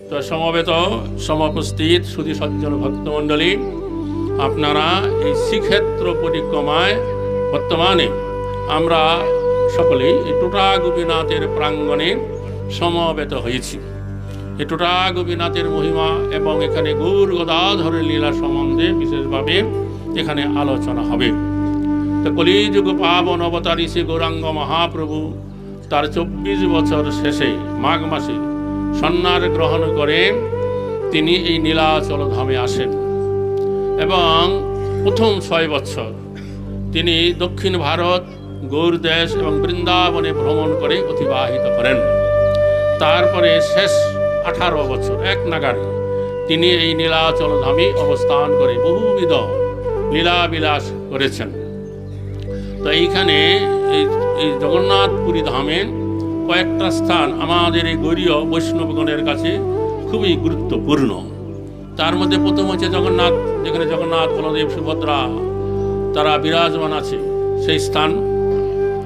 তো সমবেত সমুপস্থিত সুধী সজ্জন ভক্তমণ্ডলী, আপনারা এই শ্রীক্ষেত্র পরিক্রমায় বর্তমানে আমরা সকলেই এই টোটা গোপীনাথের প্রাঙ্গণে সমবেত হয়েছি। এই টোটা গোপীনাথের মহিমা এবং এখানে গৌর গদাধরের লীলা সম্বন্ধে বিশেষভাবে এখানে আলোচনা হবে। তো কলিযুগ পাবন অবতারী শ্রী গৌরাঙ্গ মহাপ্রভু তার 24 বছর শেষে মাঘ মাসে সন্ন্যাস গ্রহণ করে তিনি এই নীলাচল ধামে আসেন এবং প্রথম 6 বছর তিনি দক্ষিণ ভারত, গৌরদেশ এবং বৃন্দাবনে ভ্রমণ করে অতিবাহিত করেন। তারপরে শেষ 18 বছর এক নাগারে তিনি এই নীলাচল ধামে অবস্থান করে বহুবিধ লীলাবিলাস করেছেন। তো এইখানে এই জগন্নাথপুরী ধামে কয়েকটা স্থান আমাদের এই গৌরীয় বৈষ্ণবগণের কাছে খুবই গুরুত্বপূর্ণ। তার মধ্যে প্রথম হচ্ছে জগন্নাথ, যেখানে জগন্নাথ, বলদেব, সুভদ্রা তারা বিরাজমান আছে সেই স্থান।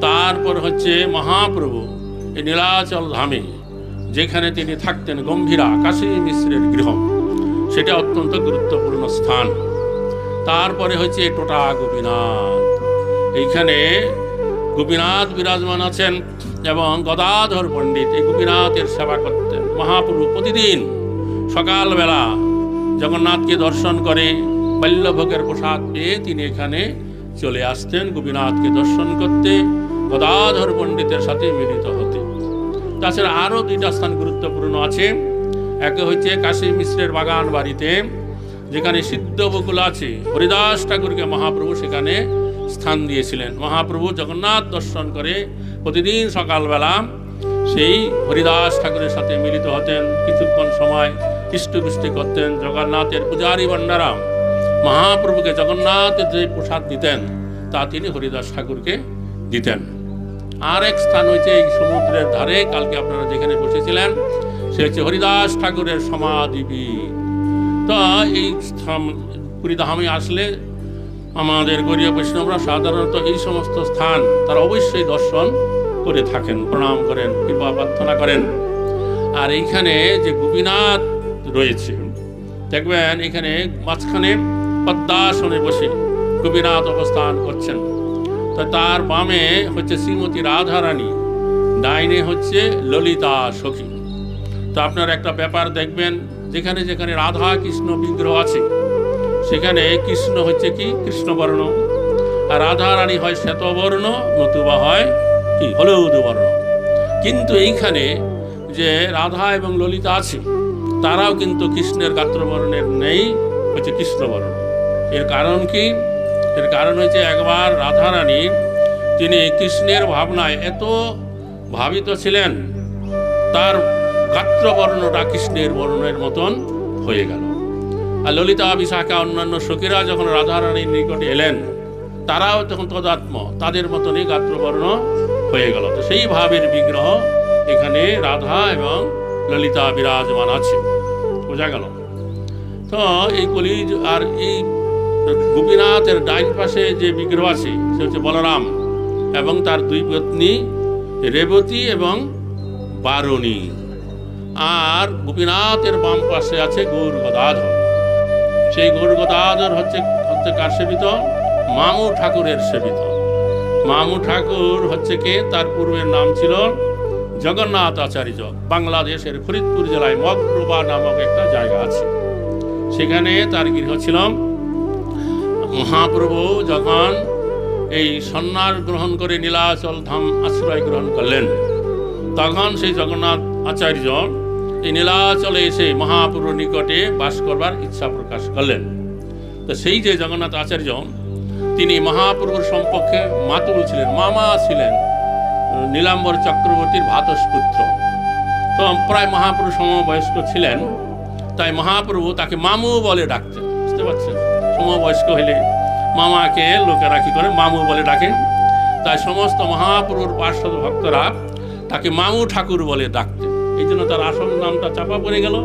তারপর হচ্ছে মহাপ্রভু এই নীলাচল ধামে যেখানে তিনি থাকতেন, গম্ভীরা কাশী মিশ্রের গৃহ, সেটা অত্যন্ত গুরুত্বপূর্ণ স্থান। তারপরে হচ্ছে টোটা গোপীনাথ, এইখানে গোপীনাথ বিরাজমান আছেন এবং গদাধর পণ্ডিত এই গোপীনাথের সেবা করতেন। মহাপ্রভু প্রতিদিন সকালবেলা জগন্নাথকে দর্শন করে বাল্যভোগের প্রসাদ পেয়ে তিনি এখানে চলে আসতেন গোপীনাথকে দর্শন করতে, গদাধর পণ্ডিতের সাথে মিলিত হতে। তাছাড়া আরও 2টা স্থান গুরুত্বপূর্ণ আছে। একে হচ্ছে কাশী মিশ্রের বাগান বাড়িতে, যেখানে সিদ্ধ বকুল আছে, হরিদাস ঠাকুরকে মহাপ্রভু সেখানে স্থান দিয়েছিলেন। মহাপ্রভু জগন্নাথ দর্শন করে প্রতিদিন সকালবেলা সেই হরিদাস ঠাকুরের সাথে মিলিত হতেন, কিছুক্ষণ সময় কৃষ্টপুষ্টি করতেন। জগন্নাথের পূজারী বন্ডারাম মহাপ্রভুকে জগন্নাথের যে প্রসাদ দিতেন তা তিনি হরিদাস ঠাকুরকে দিতেন। আর এক স্থান হচ্ছে এই সমুদ্রের ধারে, কালকে আপনারা যেখানে বসেছিলেন সে হচ্ছে হরিদাস ঠাকুরের সমাধিপীঠ। তো এই পুরী ধামে আসলে আমাদের গৌরীয় বৈষ্ণবরা সাধারণত এই সমস্ত স্থান তারা অবশ্যই দর্শন করে থাকেন, প্রণাম করেন, কৃপা প্রার্থনা করেন। আর এইখানে যে গোপীনাথ রয়েছে দেখবেন, এখানে মাঝখানে পদ্মাসনে বসে গোপীনাথ অবস্থান করছেন। তো তার বামে হচ্ছে শ্রীমতী রাধারানী, ডাইনে হচ্ছে ললিতা সখী। তো আপনারা একটা ব্যাপার দেখবেন, যেখানে যেখানে রাধা কৃষ্ণ বিগ্রহ আছে সেখানে কৃষ্ণ হচ্ছে কি কৃষ্ণবর্ণ, আর রাধারানী হয় শ্বেতবর্ণ, নতুবা হয় কি হলুদ বর্ণ। কিন্তু এইখানে যে রাধা এবং ললিতা আছে তারাও কিন্তু কৃষ্ণের গাত্রবর্ণের নেই, হচ্ছে কৃষ্ণবর্ণ। এর কারণ কি? এর কারণ হচ্ছে একবার রাধারানী তিনি কৃষ্ণের ভাবনায় এত ভাবিত ছিলেন, তার গাত্রবর্ণটা কৃষ্ণের বর্ণের মতন হয়ে গেল। আর ললিতা, বিশাখা, অন্যান্য সখীরা যখন রাধারানীর নিকটে এলেন তারাও তখন তদাত্ম তাদের মতনই গাত্রবর্ণ হয়ে গেল। তো সেই ভাবের বিগ্রহ এখানে রাধা এবং ললিতা বিরাজমান আছে, বোঝা গেল। তো এই কলিজ আর এই গোপীনাথের ডাইন পাশে যে বিগ্রহ আছে সে হচ্ছে বলরাম এবং তার 2 পত্নী রেবতী এবং বারুণী। আর গোপীনাথের বাম পাশে আছে গৌর গদাধর। সেই গৌর গদাধর হচ্ছে কার সেবিত? মামু ঠাকুরের সেবিত। মামু ঠাকুর হচ্ছে কে? তার পূর্বের নাম ছিল জগন্নাথ আচার্য। বাংলাদেশের ফরিদপুর জেলায় মগডোবা নামক একটা জায়গা আছে, সেখানে তার গৃহ ছিল। মহাপ্রভু যখন এই সন্ন্যাস গ্রহণ করে নীলাচল ধাম আশ্রয় গ্রহণ করলেন, তখন সেই জগন্নাথ আচার্য এই নীলাচলে এসে মহাপ্রভুর নিকটে বাস করবার ইচ্ছা প্রকাশ করলেন। তো সেই যে জগন্নাথ আচার্য তিনি মহাপ্রভুর সম্পর্কে মাতুল ছিলেন, মামা ছিলেন, নীলাম্বর চক্রবর্তীর ভ্রাতুষ্পুত্র। তো প্রায় মহাপ্রভু সমবয়স্ক ছিলেন, তাই মহাপ্রভু তাকে মামু বলে ডাকতেন। বুঝতে পারছেন, সমবয়স্ক হলে মামাকে লোকেরা কি করে মামু বলে ডাকেন। তাই সমস্ত মহাপ্রভুর পার্শ্বদ ভক্তরা তাকে মামু ঠাকুর বলে ডাকতেন। এই জন্য তার আসল নামটা চাপা পড়ে গেল।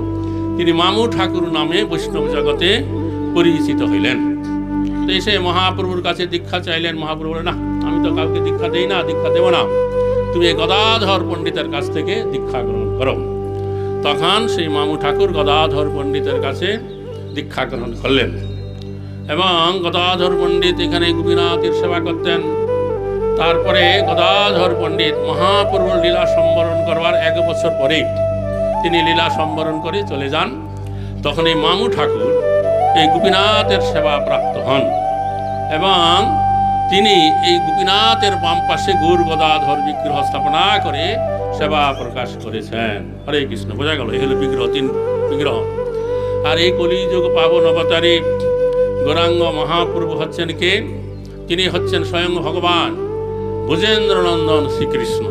তিনি মামু ঠাকুর নামে বৈষ্ণব জগতে পরিচিত হইলেন। তো এসে মহাপ্রভুর কাছে দীক্ষা চাইলেন। মহাপ্রভু বলে, না, আমি তো কাউকে দীক্ষা দেই না, দীক্ষা দেব না, তুমি এই গদাধর পণ্ডিতের কাছ থেকে দীক্ষা গ্রহণ করো। তখন সেই মামু ঠাকুর গদাধর পণ্ডিতের কাছে দীক্ষা গ্রহণ করলেন এবং গদাধর পণ্ডিত এখানে গোপীনাথের সেবা করতেন। তারপরে গদাধর পণ্ডিত মহাপ্রভুর লীলা সম্বরণ করবার 1 বছর পরে তিনি লীলা সম্বরণ করে চলে যান। তখন এই মামু ঠাকুর এই গোপীনাথের সেবা প্রাপ্ত হন এবং তিনি এই গোপীনাথের বাম পাশে গৌর গদাধর বিগ্রহ স্থাপনা করে সেবা প্রকাশ করেছেন। হরে কৃষ্ণ। বোঝা গেল এই হলো বিগ্রহ, 3 বিগ্রহ। আর এই কলিযুগ পাবন অবতারে গৌরাঙ্গ মহাপ্রভু হচ্ছেন কে? তিনি হচ্ছেন স্বয়ং ভগবান ভুজেন্দ্রনন্দন শ্রীকৃষ্ণ।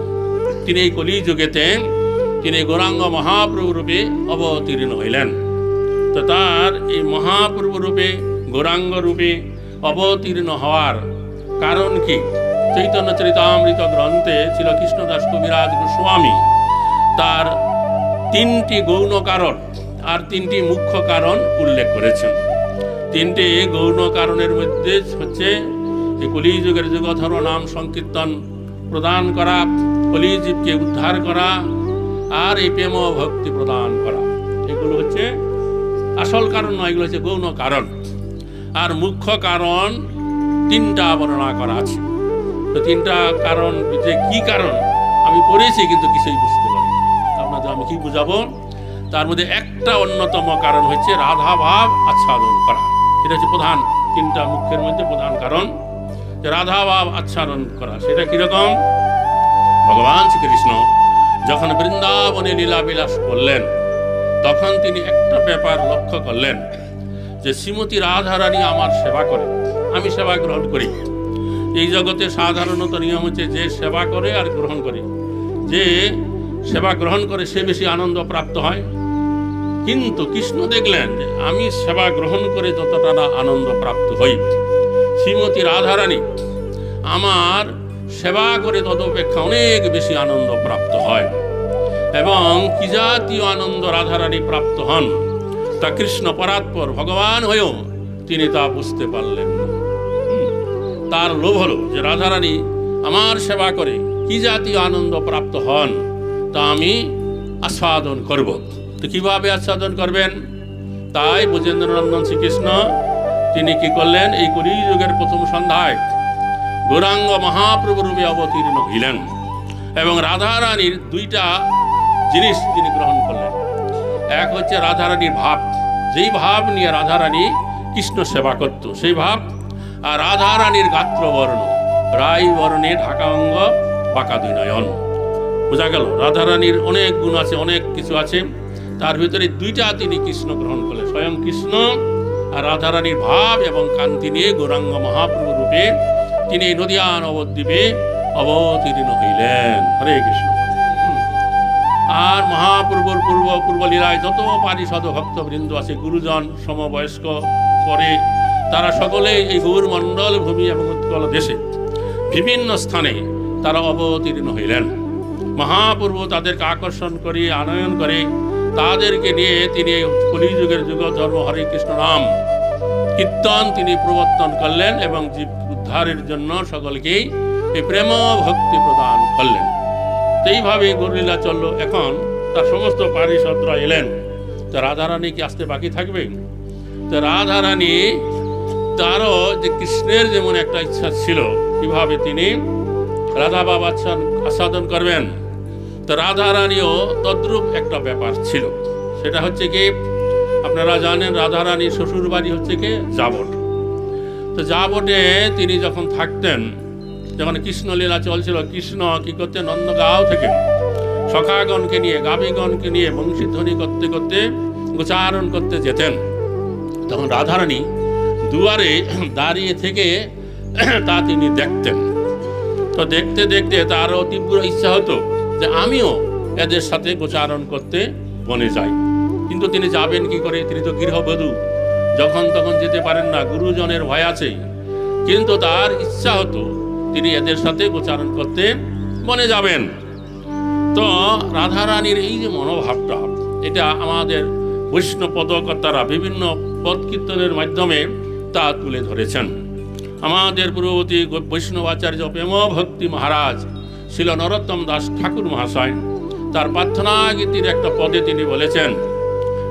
তিনি এই কলিযুগেতে তিনি গৌরাঙ্গ মহাপ্রভু রূপে অবতীর্ণ হইলেন। তো তার এই মহাপ্রভু রূপে গৌরাঙ্গ রূপে অবতীর্ণ হওয়ার কারণ কি? চৈতন্য চরিতামৃত গ্রন্থে ছিল কৃষ্ণদাস কবিরাজ গোস্বামী তার 3টি গৌণ কারণ আর 3টি মুখ্য কারণ উল্লেখ করেছেন। 3টি গৌণ কারণের মধ্যে হচ্ছে এই কলিযুগের যুগধর নাম সংকীর্তন প্রদান করা, কলিজীবকে উদ্ধার করা আর এই প্রেম ভক্তি প্রদান করা। এগুলো হচ্ছে আসল কারণ নয়, এগুলো হচ্ছে গৌণ কারণ। আর মুখ্য কারণ 3টা বর্ণনা করা আছে। তো 3টা কারণ যে কি কারণ আমি পড়েছি কিন্তু কিছুই বুঝতে পারি না, আপনাদের আমি কি বুঝাবো। তার মধ্যে একটা অন্যতম কারণ হচ্ছে রাধা ভাব আচ্ছাদন করা। এটা হচ্ছে প্রধান 3টা মুখ্যের মধ্যে প্রধান কারণ, যে রাধা ভাব আচ্ছাদন করা। সেটা কিরকম? ভগবান শ্রীকৃষ্ণ যখন বৃন্দাবনে লীলা বিলাস করলেন তখন তিনি একটা ব্যাপার লক্ষ্য করলেন যে শ্রীমতী রাধারানী আমার সেবা করে, আমি সেবা গ্রহণ করি। এই জগতে সাধারণত নিয়ম হচ্ছে যে সেবা করে আর গ্রহণ করে, যে সেবা গ্রহণ করে সে বেশি আনন্দ প্রাপ্ত হয়। কিন্তু কৃষ্ণ দেখলেন যে আমি সেবা গ্রহণ করে যতটা না আনন্দ প্রাপ্ত হই, শ্রীমতী রাধারানী আমার সেবা করে তদপেক্ষা অনেক বেশি আনন্দ প্রাপ্ত হয়। এবং কি জাতীয় আনন্দ রাধারানী প্রাপ্ত হন তা কৃষ্ণ পরাৎপর ভগবান হয়েও তিনি তা বুঝতে পারলেন না। তার লোভ হলো যে রাধারানী আমার সেবা করে কি জাতীয় আনন্দ প্রাপ্ত হন তা আমি আস্বাদন করব। তো কিভাবে আস্বাদন করবেন? তাই ব্রজেন্দ্রনন্দন শ্রীকৃষ্ণ তিনি কি করলেন? এই কলিযুগের প্রথম সন্ধ্যায় গৌরাঙ্গ মহাপ্রভু রূপে অবতীর্ণ হইলেন এবং রাধারানীর 2টা জিনিস তিনি গ্রহণ করলেন। এক হচ্ছে রাধারানীর ভাব, যেই ভাব নিয়ে রাধারানী কৃষ্ণ সেবা করত সেই ভাব। আর রাধারানীর গাত্রবর্ণ, রাই বর্ণে ঢাকা অঙ্গ, বাঁকা 2 নয়ন। বোঝা গেল রাধারানীর অনেক গুণ আছে, অনেক কিছু আছে। তার ভিতরে 2টা তিনি কৃষ্ণ গ্রহণ করলেন, স্বয়ং কৃষ্ণ আর রাধারানীর ভাব এবং কান্তি নিয়ে গৌরাঙ্গ মহাপ্রভু রূপে তিনি এই নদিয়া নবদ্বীপে অবতীর্ণ হইলেন। হরে কৃষ্ণ। আর মহাপ্রভুর পূর্ব লীলায় যত পারিষদ ভক্তবৃন্দ আছে, গুরুজন সমবয়স্ক পরে, তারা সকলে এই গৌরমণ্ডল ভূমি এবং উৎকল দেশে বিভিন্ন স্থানে তারা অবতীর্ণ হইলেন। মহাপ্রভু তাদেরকে আকর্ষণ করে আনয়ন করে তাদেরকে নিয়ে তিনি কলিযুগের যুগ ধর্ম হরে কৃষ্ণ নাম কীর্তন তিনি প্রবর্তন করলেন এবং জীব উদ্ধারের জন্য সকলকেই এই প্রেম ভক্তি প্রদান করলেন। এইভাবে গৌরলীলা চলল। এখন তার সমস্ত পারিষদরা এলেন। তো রাধারানী কি আসতে বাকি থাকবে? তো রাধারানী তারও যে কৃষ্ণের যেমন একটা ইচ্ছা ছিল কিভাবে তিনি রাধা বাবা আস্বাদন করবেন, তো রাধারানীও তদ্রূপ একটা ব্যাপার ছিল। সেটা হচ্ছে কি, আপনারা জানেন রাধারানীর শ্বশুর বাড়ি হচ্ছে কি জাবট। তো জাবটে তিনি যখন থাকতেন, যখন কৃষ্ণলীলা চলছিল, কৃষ্ণ কি করতে নন্দগাঁও থেকে সখাগণকে নিয়ে, গাভীগণকে নিয়ে বংশীধ্বনি করতে করতে গোচারণ করতে যেতেন। তখন রাধারানী দুয়ারে দাঁড়িয়ে থেকে তা তিনি দেখতেন। তো দেখতে দেখতে তারও তীব্র ইচ্ছা হতো যে আমিও এদের সাথে গোচারণ করতে বনে যাই। কিন্তু তিনি যাবেন কি করে? তিনি তো গৃহবধূ, যখন তখন যেতে পারেন না, গুরুজনের ভয় আছে। কিন্তু তার ইচ্ছা হতো তিনি এদের সাথে গোচারণ করতে বনে যাবেন। তো রাধারানীর এই যে মনোভাবটা, এটা আমাদের বৈষ্ণব পদকর্তারা বিভিন্ন পদ কীর্তনের মাধ্যমে তা তুলে ধরেছেন। আমাদের পূর্ববর্তী বৈষ্ণবাচার্য প্রেম ভক্তি মহারাজ শিল নরোত্তম দাস ঠাকুর মহাশয় তার প্রার্থনা গীতির একটা পদে তিনি বলেছেন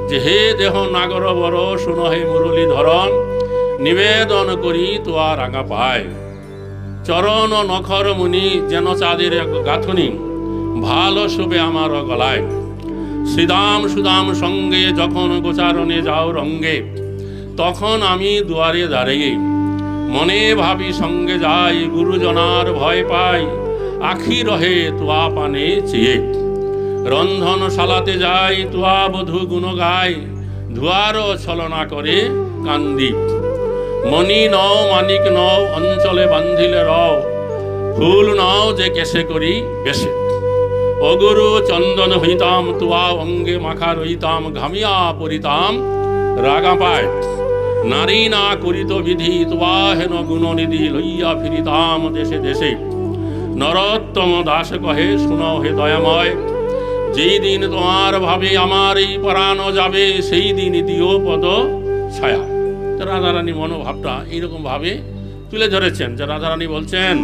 যে, হে দেহ নাগর বড় শুনো হে মুরলী ধরন, নিবেদন করি তোয়া রাঙা পায়, চরণ নখর মুনি যেন চাঁদের গাঁথনি, ভালো শোভে আমার গলায়। শ্রীদাম সুদাম সঙ্গে যখন গোচারণে যাও রঙ্গে, তখন আমি দুয়ারে দাঁড়িয়ে মনে ভাবি সঙ্গে যাই, গুরুজনার ভয় পাই আখি রহে তোয়া পানে চেয়ে। রন্ধনশালাতে যাই তোয়া বধূ গুণ গায়, ধুয়ারও ছলনা করে কান্দি। মণি নও মানিক নও অঞ্চলে বান্ধিলে রও, ফুল নও যে কেসে করি বেশে। অগুরু চন্দন হইতাম তোয়া অঙ্গে মাখা রইতাম, ঘামিয়া পড়িতাম রাগা পায়। নারী না করিত বিধি তোয়া হেন গুণনিধি, লইয়া ফিরিতাম দেশে দেশে। নরোত্তম দাস কহে শুনো হে দয়াময়, যেই দিন তোমার ভাবে আমার এই পরাণ যাবে, সেই দিন দিও পদ ছায়া। রাধারানী মনোভাবটা এইরকম ভাবে তুলে ধরেছেন যে রাধারানী বলছেন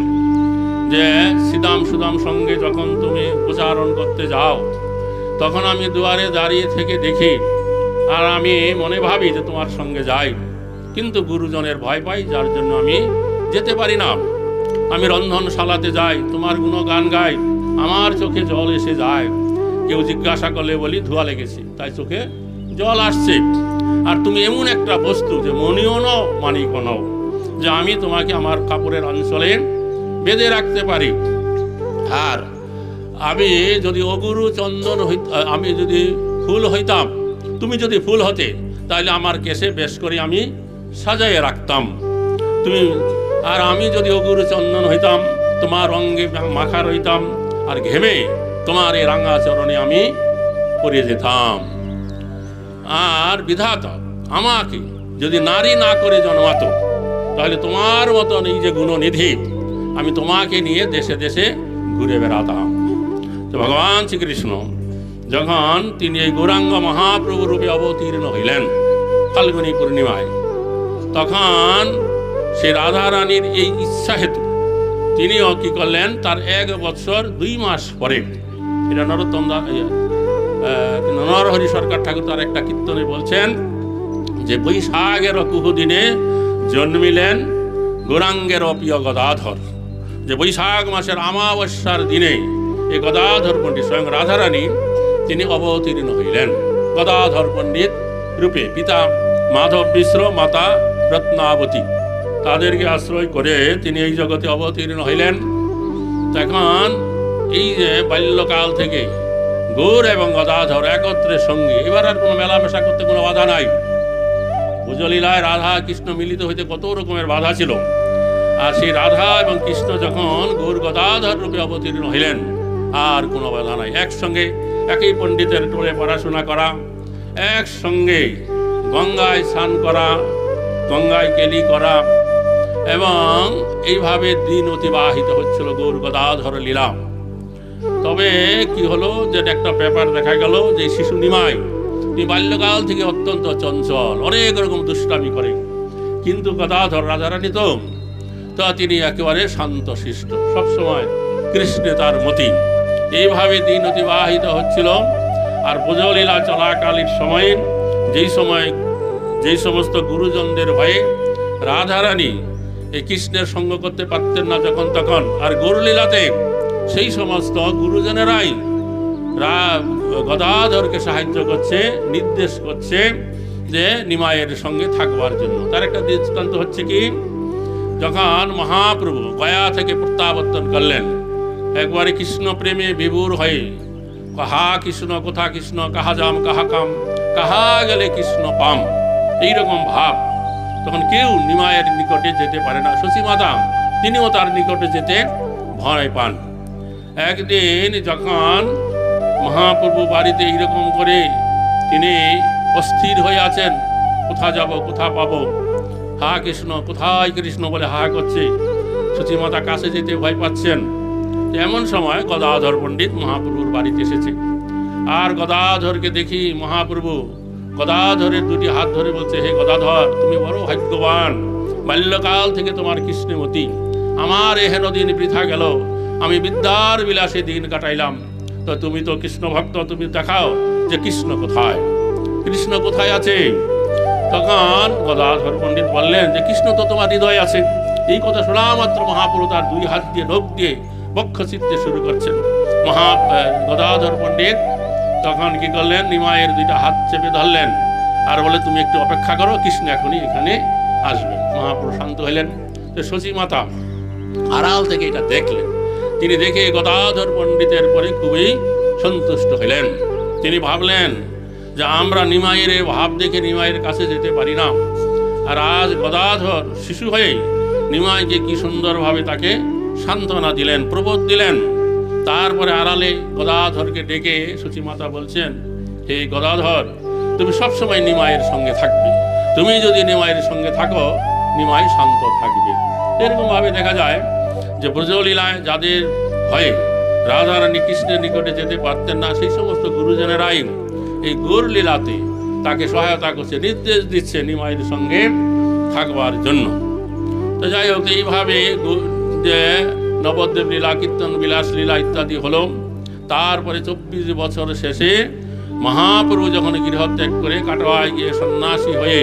যে শ্রীদাম সুদাম সঙ্গে যখন তুমি উচ্চারণ করতে যাও, তখন আমি দুয়ারে দাঁড়িয়ে থেকে দেখি, আর আমি মনে ভাবি যে তোমার সঙ্গে যাই, কিন্তু গুরুজনের ভয় পাই, যার জন্য আমি যেতে পারি না। আমি রন্ধনশালাতে যাই, তোমার গুণগান গাই, আমার চোখে জল এসে যায়। কেউ জিজ্ঞাসা করলে বলি ধোয়া লেগেছে, তাই চোখে জল আসছে। আর তুমি এমন একটা বস্তু যে মনিও নও মানিকও নও, যে আমি তোমাকে আমার কাপড়ের অঞ্চলে বেঁধে রাখতে পারি। আর আমি যদি অগুরু চন্দন আমি যদি ফুল হইতাম, তুমি যদি ফুল হতে, তাহলে আমার কেশে বেশ করে আমি সাজাইয়ে রাখতাম। তুমি আর আমি যদি অগুরু চন্দন হইতাম, তোমার অঙ্গে মাখা রইতাম, আর ঘেমে তোমার এই রাঙা চরণে আমি পড়ে যেতাম। আর বিধাতা আমাকে যদি নারী না করে জন্মাতো, তাহলে তোমার মতন এই যে গুণনিধি, আমি তোমাকে নিয়ে দেশে দেশে ঘুরে বেড়াতাম। তো ভগবান শ্রীকৃষ্ণ যখন তিনি এই গৌরাঙ্গ মহাপ্রভু রূপে অবতীর্ণ হইলেন ফাল্গুনী পূর্ণিমায়, তখন সে রাধারানীর এই ইচ্ছা হেতু তিনিও কি করলেন, তার 1 বছর 2 মাস পরে, এটা নরোত্তম নরহরি সরকার ঠাকুর তার একটা কীর্তনে বলছেন যে, বৈশাখের কুহু দিনে জন্মিলেন গৌরাঙ্গের প্রিয় গদাধর। যে বৈশাখ মাসের অমাবস্যার দিনে এই গদাধর পণ্ডিত স্বয়ং রাধারানী তিনি অবতীর্ণ হইলেন গদাধর পণ্ডিত রূপে। পিতা মাধব মিশ্র, মাতা রত্নাবতী, তাদেরকে আশ্রয় করে তিনি এই জগতে অবতীর্ণ হইলেন। তখন এই যে বাল্যকাল থেকে গৌর এবং গদাধর একত্রে সঙ্গে, এবার আর কোনো মেলামেশা করতে কোনো বাধা নাই। ভুজলীলায় রাধা কৃষ্ণ মিলিত হইতে কত রকমের বাধা ছিল, আর সেই রাধা এবং কৃষ্ণ যখন গৌর গদাধর রূপে অবতীর্ণ হইলেন, আর কোনো বাধা নাই। একসঙ্গে একই পণ্ডিতের টোলে পড়াশোনা করা, একসঙ্গে গঙ্গায় স্নান করা, গঙ্গায় কেলি করা, এবং এইভাবে দিন অতিবাহিত হচ্ছিল গৌর গদাধর লীলা। তবে কি হলো, যে একটা পেপার দেখা গেল যে শিশু নিমাই তিনি বাল্যকাল থেকে অত্যন্ত চঞ্চল, অনেক রকম দুষ্টামি করে, কিন্তু গদাধর রাধারানী তো তিনি একেবারে শান্ত শিষ্ট, সবসময় কৃষ্ণে তার মতি। এইভাবে দিন অতিবাহিত হচ্ছিল। আর ব্রজলীলা চলাকালীন সময়ে যেই সমস্ত গুরুজনদের ভয়ে রাধারানী এই কৃষ্ণের সঙ্গ করতে পারতেন না যখন তখন, আর গৌরলীলাতে সেই সমস্ত গুরুজনেরাই গদাধরকে সাহায্য করছে, নির্দেশ করছে যে নিমায়ের সঙ্গে থাকবার জন্য। তার একটা দৃষ্টান্ত হচ্ছে কি, যখন মহাপ্রভু গয়া থেকে প্রত্যাবর্তন করলেন, একবারে কৃষ্ণ প্রেমে বিভোর হয়ে, কাহা কৃষ্ণ কোথা কৃষ্ণ, কাহা যাম কাহা কাম, কাহা গেলে কৃষ্ণ পাম, এইরকম ভাব। তখন কেউ নিমায়ের নিকটে যেতে পারে না। শচীমাতা তিনিও তার নিকটে যেতে ভয় পান। একদিন যখন মহাপ্রভু বাড়িতে এইরকম করে তিনি অস্থির হয়ে আছেন, কোথা যাব কোথা পাবো, হা কৃষ্ণ কোথায় কৃষ্ণ বলে হা করছে, শচীমাতা কাছে যেতে ভয় পাচ্ছেন। এমন সময় গদাধর পণ্ডিত মহাপ্রভুর বাড়িতে এসেছে। আর গদাধরকে দেখি মহাপ্রভু গদাধরের 2টি হাত ধরে বলছে, হে গদাধর, তুমি বড় ভাগ্যবান, বাল্যকাল থেকে তোমার কৃষ্ণমতি, আমার এহেন দিন বৃথা গেল, আমি বিদ্যার বিলাসে দিন কাটাইলাম, তো তুমি তো কৃষ্ণ ভক্ত, তুমি দেখাও যে কৃষ্ণ কোথায়, কৃষ্ণ কোথায় আছে। তখন গদাধর পণ্ডিত বললেন যে কৃষ্ণ তো তোমার হৃদয়ে আছে। এই কথা শোনা মাত্র মহাপ্রভু তার দুই হাত দিয়ে নখ দিয়ে বক্ষ চিত্তে শুরু করছেন। গদাধর পণ্ডিত তখন কি করলেন, নিমাইয়ের দুইটা হাত চেপে ধরলেন আর বলে তুমি একটু অপেক্ষা করো, কৃষ্ণ এখনই এখানে আসবে। মহাপ্রভু শান্ত হইলেন। তো শচী মাতা আড়াল থেকে এটা দেখলেন। তিনি দেখে গদাধর পণ্ডিতের পরে খুবই সন্তুষ্ট হইলেন। তিনি ভাবলেন যে আমরা নিমাইয়ের ভাব দেখে নিমাইয়ের কাছে যেতে পারি না, আর আজ গদাধর শিশু হয়ে নিমাইকে কি সুন্দরভাবে তাকে সান্ত্বনা দিলেন, প্রবোধ দিলেন। তারপরে আড়ালে গদাধরকে ডেকে সূচিমাতা বলছেন, হে গদাধর, তুমি সবসময় নিমাইয়ের সঙ্গে থাকবে, তুমি যদি নিমাইয়ের সঙ্গে থাকো নিমাই শান্ত থাকবে। এরকমভাবে দেখা যায় যে ব্রজলীলায় যাদের ভয়ে রাধারানী কৃষ্ণের নিকটে যেতে পারতেন না, সেই সমস্ত গুরুজনেরাই এই গৌর লীলাতে তাকে সহায়তা করছে, নির্দেশ দিচ্ছে নিমাইয়ের সঙ্গে থাকবার জন্য। তো যাই হোক, এইভাবে যে নবদ্বীপ লীলা, কীর্তন বিলাস লীলা ইত্যাদি হলো। তারপরে 24 বছর শেষে মহাপ্রভু যখন গৃহত্যাগ করে কাটোয়ায় গিয়ে সন্ন্যাসী হয়ে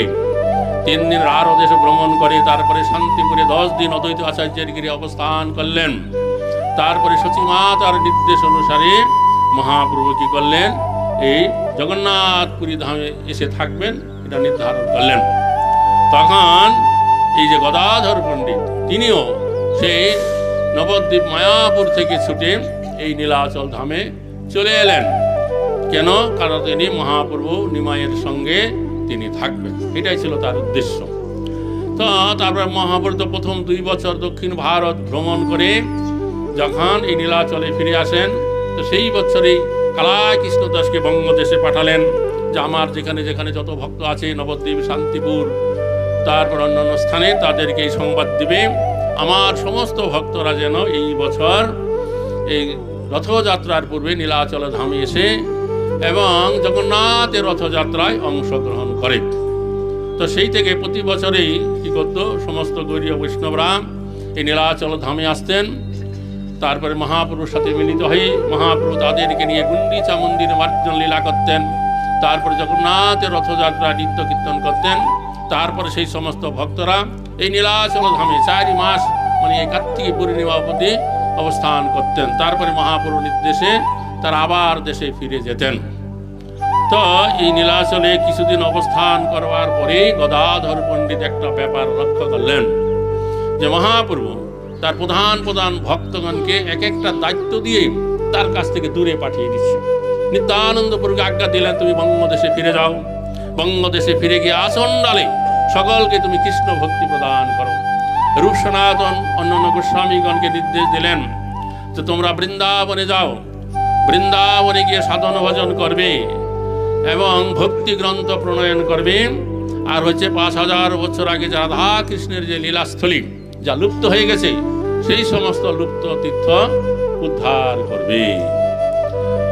3 দিন আরও দেশে ভ্রমণ করে, তারপরে শান্তিপুরে 10 দিন অদ্বৈত আচার্যের গৃহে অবস্থান করলেন। তারপরে সচিমাতার নির্দেশ অনুসারে মহাপ্রভু কি করলেন, এই জগন্নাথপুরী ধামে এসে থাকবেন এটা নির্ধারণ করলেন। তখন এই যে গদাধর পণ্ডিত তিনিও সেই নবদ্বীপ মায়াপুর থেকে ছুটে এই নীলাচল ধামে চলে এলেন। কেন? কারণ তিনি মহাপ্রভু নিমাইয়ের সঙ্গে তিনি থাকবেন, এটাই ছিল তার উদ্দেশ্য। তো তারপরে মহাপ্রভু তো প্রথম 2 বছর দক্ষিণ ভারত ভ্রমণ করে যখন এই নীলাচলে ফিরে আসেন, তো সেই বছরেই কালাই কৃষ্ণদাসকে বঙ্গদেশে পাঠালেন যে আমার যেখানে যেখানে যত ভক্ত আছে নবদ্বীপ, শান্তিপুর, তারপর অন্যান্য স্থানে তাদেরকে এই সংবাদ দিবে আমার সমস্ত ভক্তরা যেন এই বছর এই রথযাত্রার পূর্বে নীলাচল ধামে এসে এবং জগন্নাথের রথযাত্রায় অংশগ্রহণ করে। তো সেই থেকে প্রতি বছরেই কী করতো, সমস্ত গৌরীয় বৈষ্ণবরা এই নীলাচল ধামে আসতেন। তারপরে মহাপ্রভুর সাথে মিলিত হয়ে মহাপ্রভু তাদেরকে নিয়ে গুন্ডিচা মন্দিরে মার্জন লীলা করতেন। তারপরে জগন্নাথের রথযাত্রা নৃত্য কীর্তন করতেন। তারপরে সেই সমস্ত ভক্তরা এই নীলাচল ধামে 4 মাস মানে এই কার্তিক পূর্ণিমা অবধি অবস্থান করতেন। তারপরে মহাপ্রভুর নির্দেশে তারা আবার দেশে ফিরে যেতেন। তো এই নীলাচলে কিছুদিন অবস্থান করবার পরে গদাধর পণ্ডিত একটা ব্যাপার লক্ষ্য করলেন যে মহাপ্রভু তার প্রধান প্রধান ভক্তগণকে এক একটা দায়িত্ব দিয়ে তার কাছ থেকে দূরে পাঠিয়ে দিচ্ছে। নিত্যানন্দপুরকে আজ্ঞা দিলেন, তুমি বঙ্গদেশে ফিরে যাও, বঙ্গদেশে ফিরে গিয়ে আসন ডালে সকলকে তুমি কৃষ্ণ ভক্তি প্রদান করো। রূপ সনাতন অন্যান্য গোস্বামীগণকে নির্দেশ দিলেন যে তোমরা বৃন্দাবনে যাও, বৃন্দাবনে গিয়ে সাধন ভজন করবে এবং ভক্তি গ্রন্থ প্রণয়ন করবে। আর হচ্ছে 5000 বছর আগে যে রাধা কৃষ্ণের যে লীলাস্থলী যা লুপ্ত হয়ে গেছে সেই সমস্ত লুপ্ত তীর্থ উদ্ধার করবে।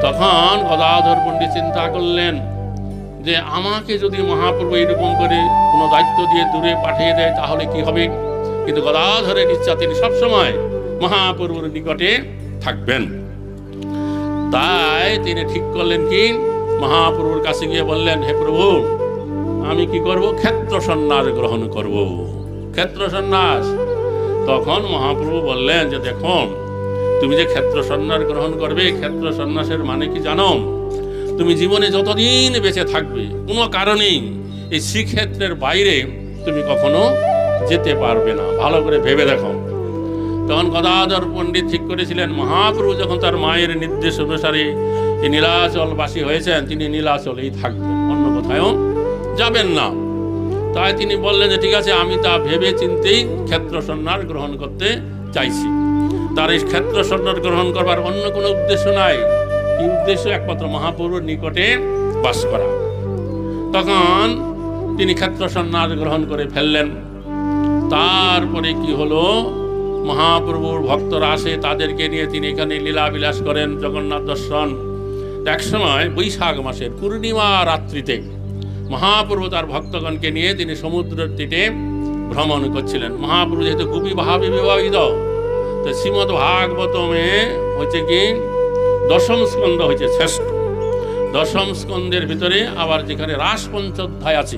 তখন গদাধর পণ্ডিত চিন্তা করলেন যে আমাকে যদি মহাপ্রভু এরকম করে কোনো দায়িত্ব দিয়ে দূরে পাঠিয়ে দেয় তাহলে কি হবে। কিন্তু গদাধরের ইচ্ছা তিনি সবসময় মহাপ্রভুর নিকটে থাকবেন। তাই তিনি ঠিক করলেন কি, মহাপ্রভুর কাছে গিয়ে বললেন, হে প্রভু, আমি কি করব? ক্ষেত্র সন্ন্যাস গ্রহণ করব। ক্ষেত্র সন্ন্যাস। তখন মহাপ্রভু বললেন যে দেখো, তুমি যে ক্ষেত্র সন্ন্যাস গ্রহণ করবে, ক্ষেত্র সন্ন্যাসের মানে কি জানো? তুমি জীবনে যতদিন বেঁচে থাকবে কোনো কারণেই এই শ্রীক্ষেত্রের বাইরে তুমি কখনো যেতে পারবে না। ভালো করে ভেবে দেখো। তখন গদাধর পণ্ডিত ঠিক করেছিলেন মহাপ্রভু যখন তার মায়ের নির্দেশ অনুসারে এই নীলাচলবাসী হয়েছেন, তিনি নীলাচলেই থাকবেন, অন্য কোথাও যাবেন না। তাই তিনি বললেন যে ঠিক আছে, আমি তা ভেবে চিন্তেই ক্ষেত্র সন্ন্যাস গ্রহণ করতে চাইছি। তার এই ক্ষেত্র সন্ন্যাস গ্রহণ করবার অন্য কোনো উদ্দেশ্য নাই। কি উদ্দেশ্য? একমাত্র মহাপ্রভুর নিকটে বাস করা। তখন তিনি ক্ষেত্র সন্ন্যাস গ্রহণ করে ফেললেন। তারপরে কি হলো, মহাপ্রভুর ভক্তরা আসে, তাদেরকে নিয়ে তিনি এখানে লীলা বিলাস করেন, জগন্নাথ দর্শন। একসময় বৈশাখ মাসের পূর্ণিমা রাত্রিতে মহাপ্রভু তার ভক্তগণকে নিয়ে তিনি সমুদ্রের তীরে ভ্রমণ করছিলেন। মহাপ্রভু যেহেতু গোপী ভাবে বিবাহিত, তো শ্রীমদ্ ভাগবতমে হচ্ছে কি দশম স্কন্ধ হয়েছে শ্রেষ্ঠ। দশম স্কন্ধের ভিতরে আবার যেখানে রাস পঞ্চোধ্যায় আছে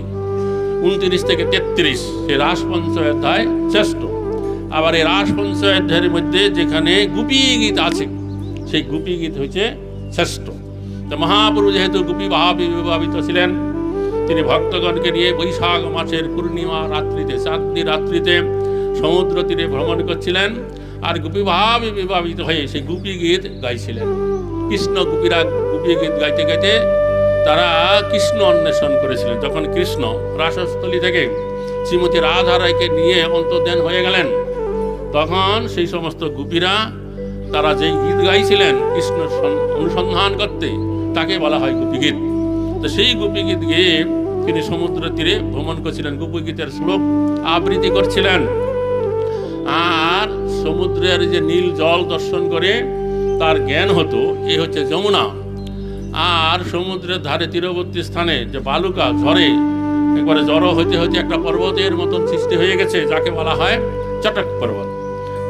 29 থেকে 33, সেই রাস পঞ্চোধ্যায় শ্রেষ্ঠ। আবার এই রাস পঞ্চোধ্যায়ের মধ্যে যেখানে গোপী গীত আছে সেই গোপী গীত হয়েছে শ্রেষ্ঠ। তো মহাপ্রভু যেহেতু গোপী ভাবে বিভাবিত ছিলেন, তিনি ভক্তগণকে নিয়ে বৈশাখ মাসের পূর্ণিমা রাত্রিতে, চাঁদনি রাত্রিতে সমুদ্র তীরে ভ্রমণ করছিলেন, আর গোপী ভাবে বিভাবিত হয়ে সেই গোপী গীত গাইছিলেন। কৃষ্ণ গোপীরা গোপী গীত গাইতে গাইতে তারা কৃষ্ণ অন্বেষণ করেছিলেন। যখন কৃষ্ণ রাসস্থলী থেকে শ্রীমতী রাধা রায়কে নিয়ে অন্তর্ধান হয়ে গেলেন, তখন সেই সমস্ত গোপীরা তারা যেই গীত গাইছিলেন কৃষ্ণ অনুসন্ধান করতে, তাকে বলা হয় গোপী গীত। তো সেই গোপী গীত গেয়ে তিনি সমুদ্র তীরে ভ্রমণ করছিলেন, গোপী গীতের শ্লোক আবৃত্তি করছিলেন। আর সমুদ্রের যে নীল জল দর্শন করে তার জ্ঞান হতো এ হচ্ছে যমুনা। আর সমুদ্রের ধারে তীরবর্তী স্থানে যে বালুকা ঝরে একবারে জড়ো হইতে হইতে একটা পর্বতের মতন সৃষ্টি হয়ে গেছে, যাকে বলা হয় চটক পর্বত।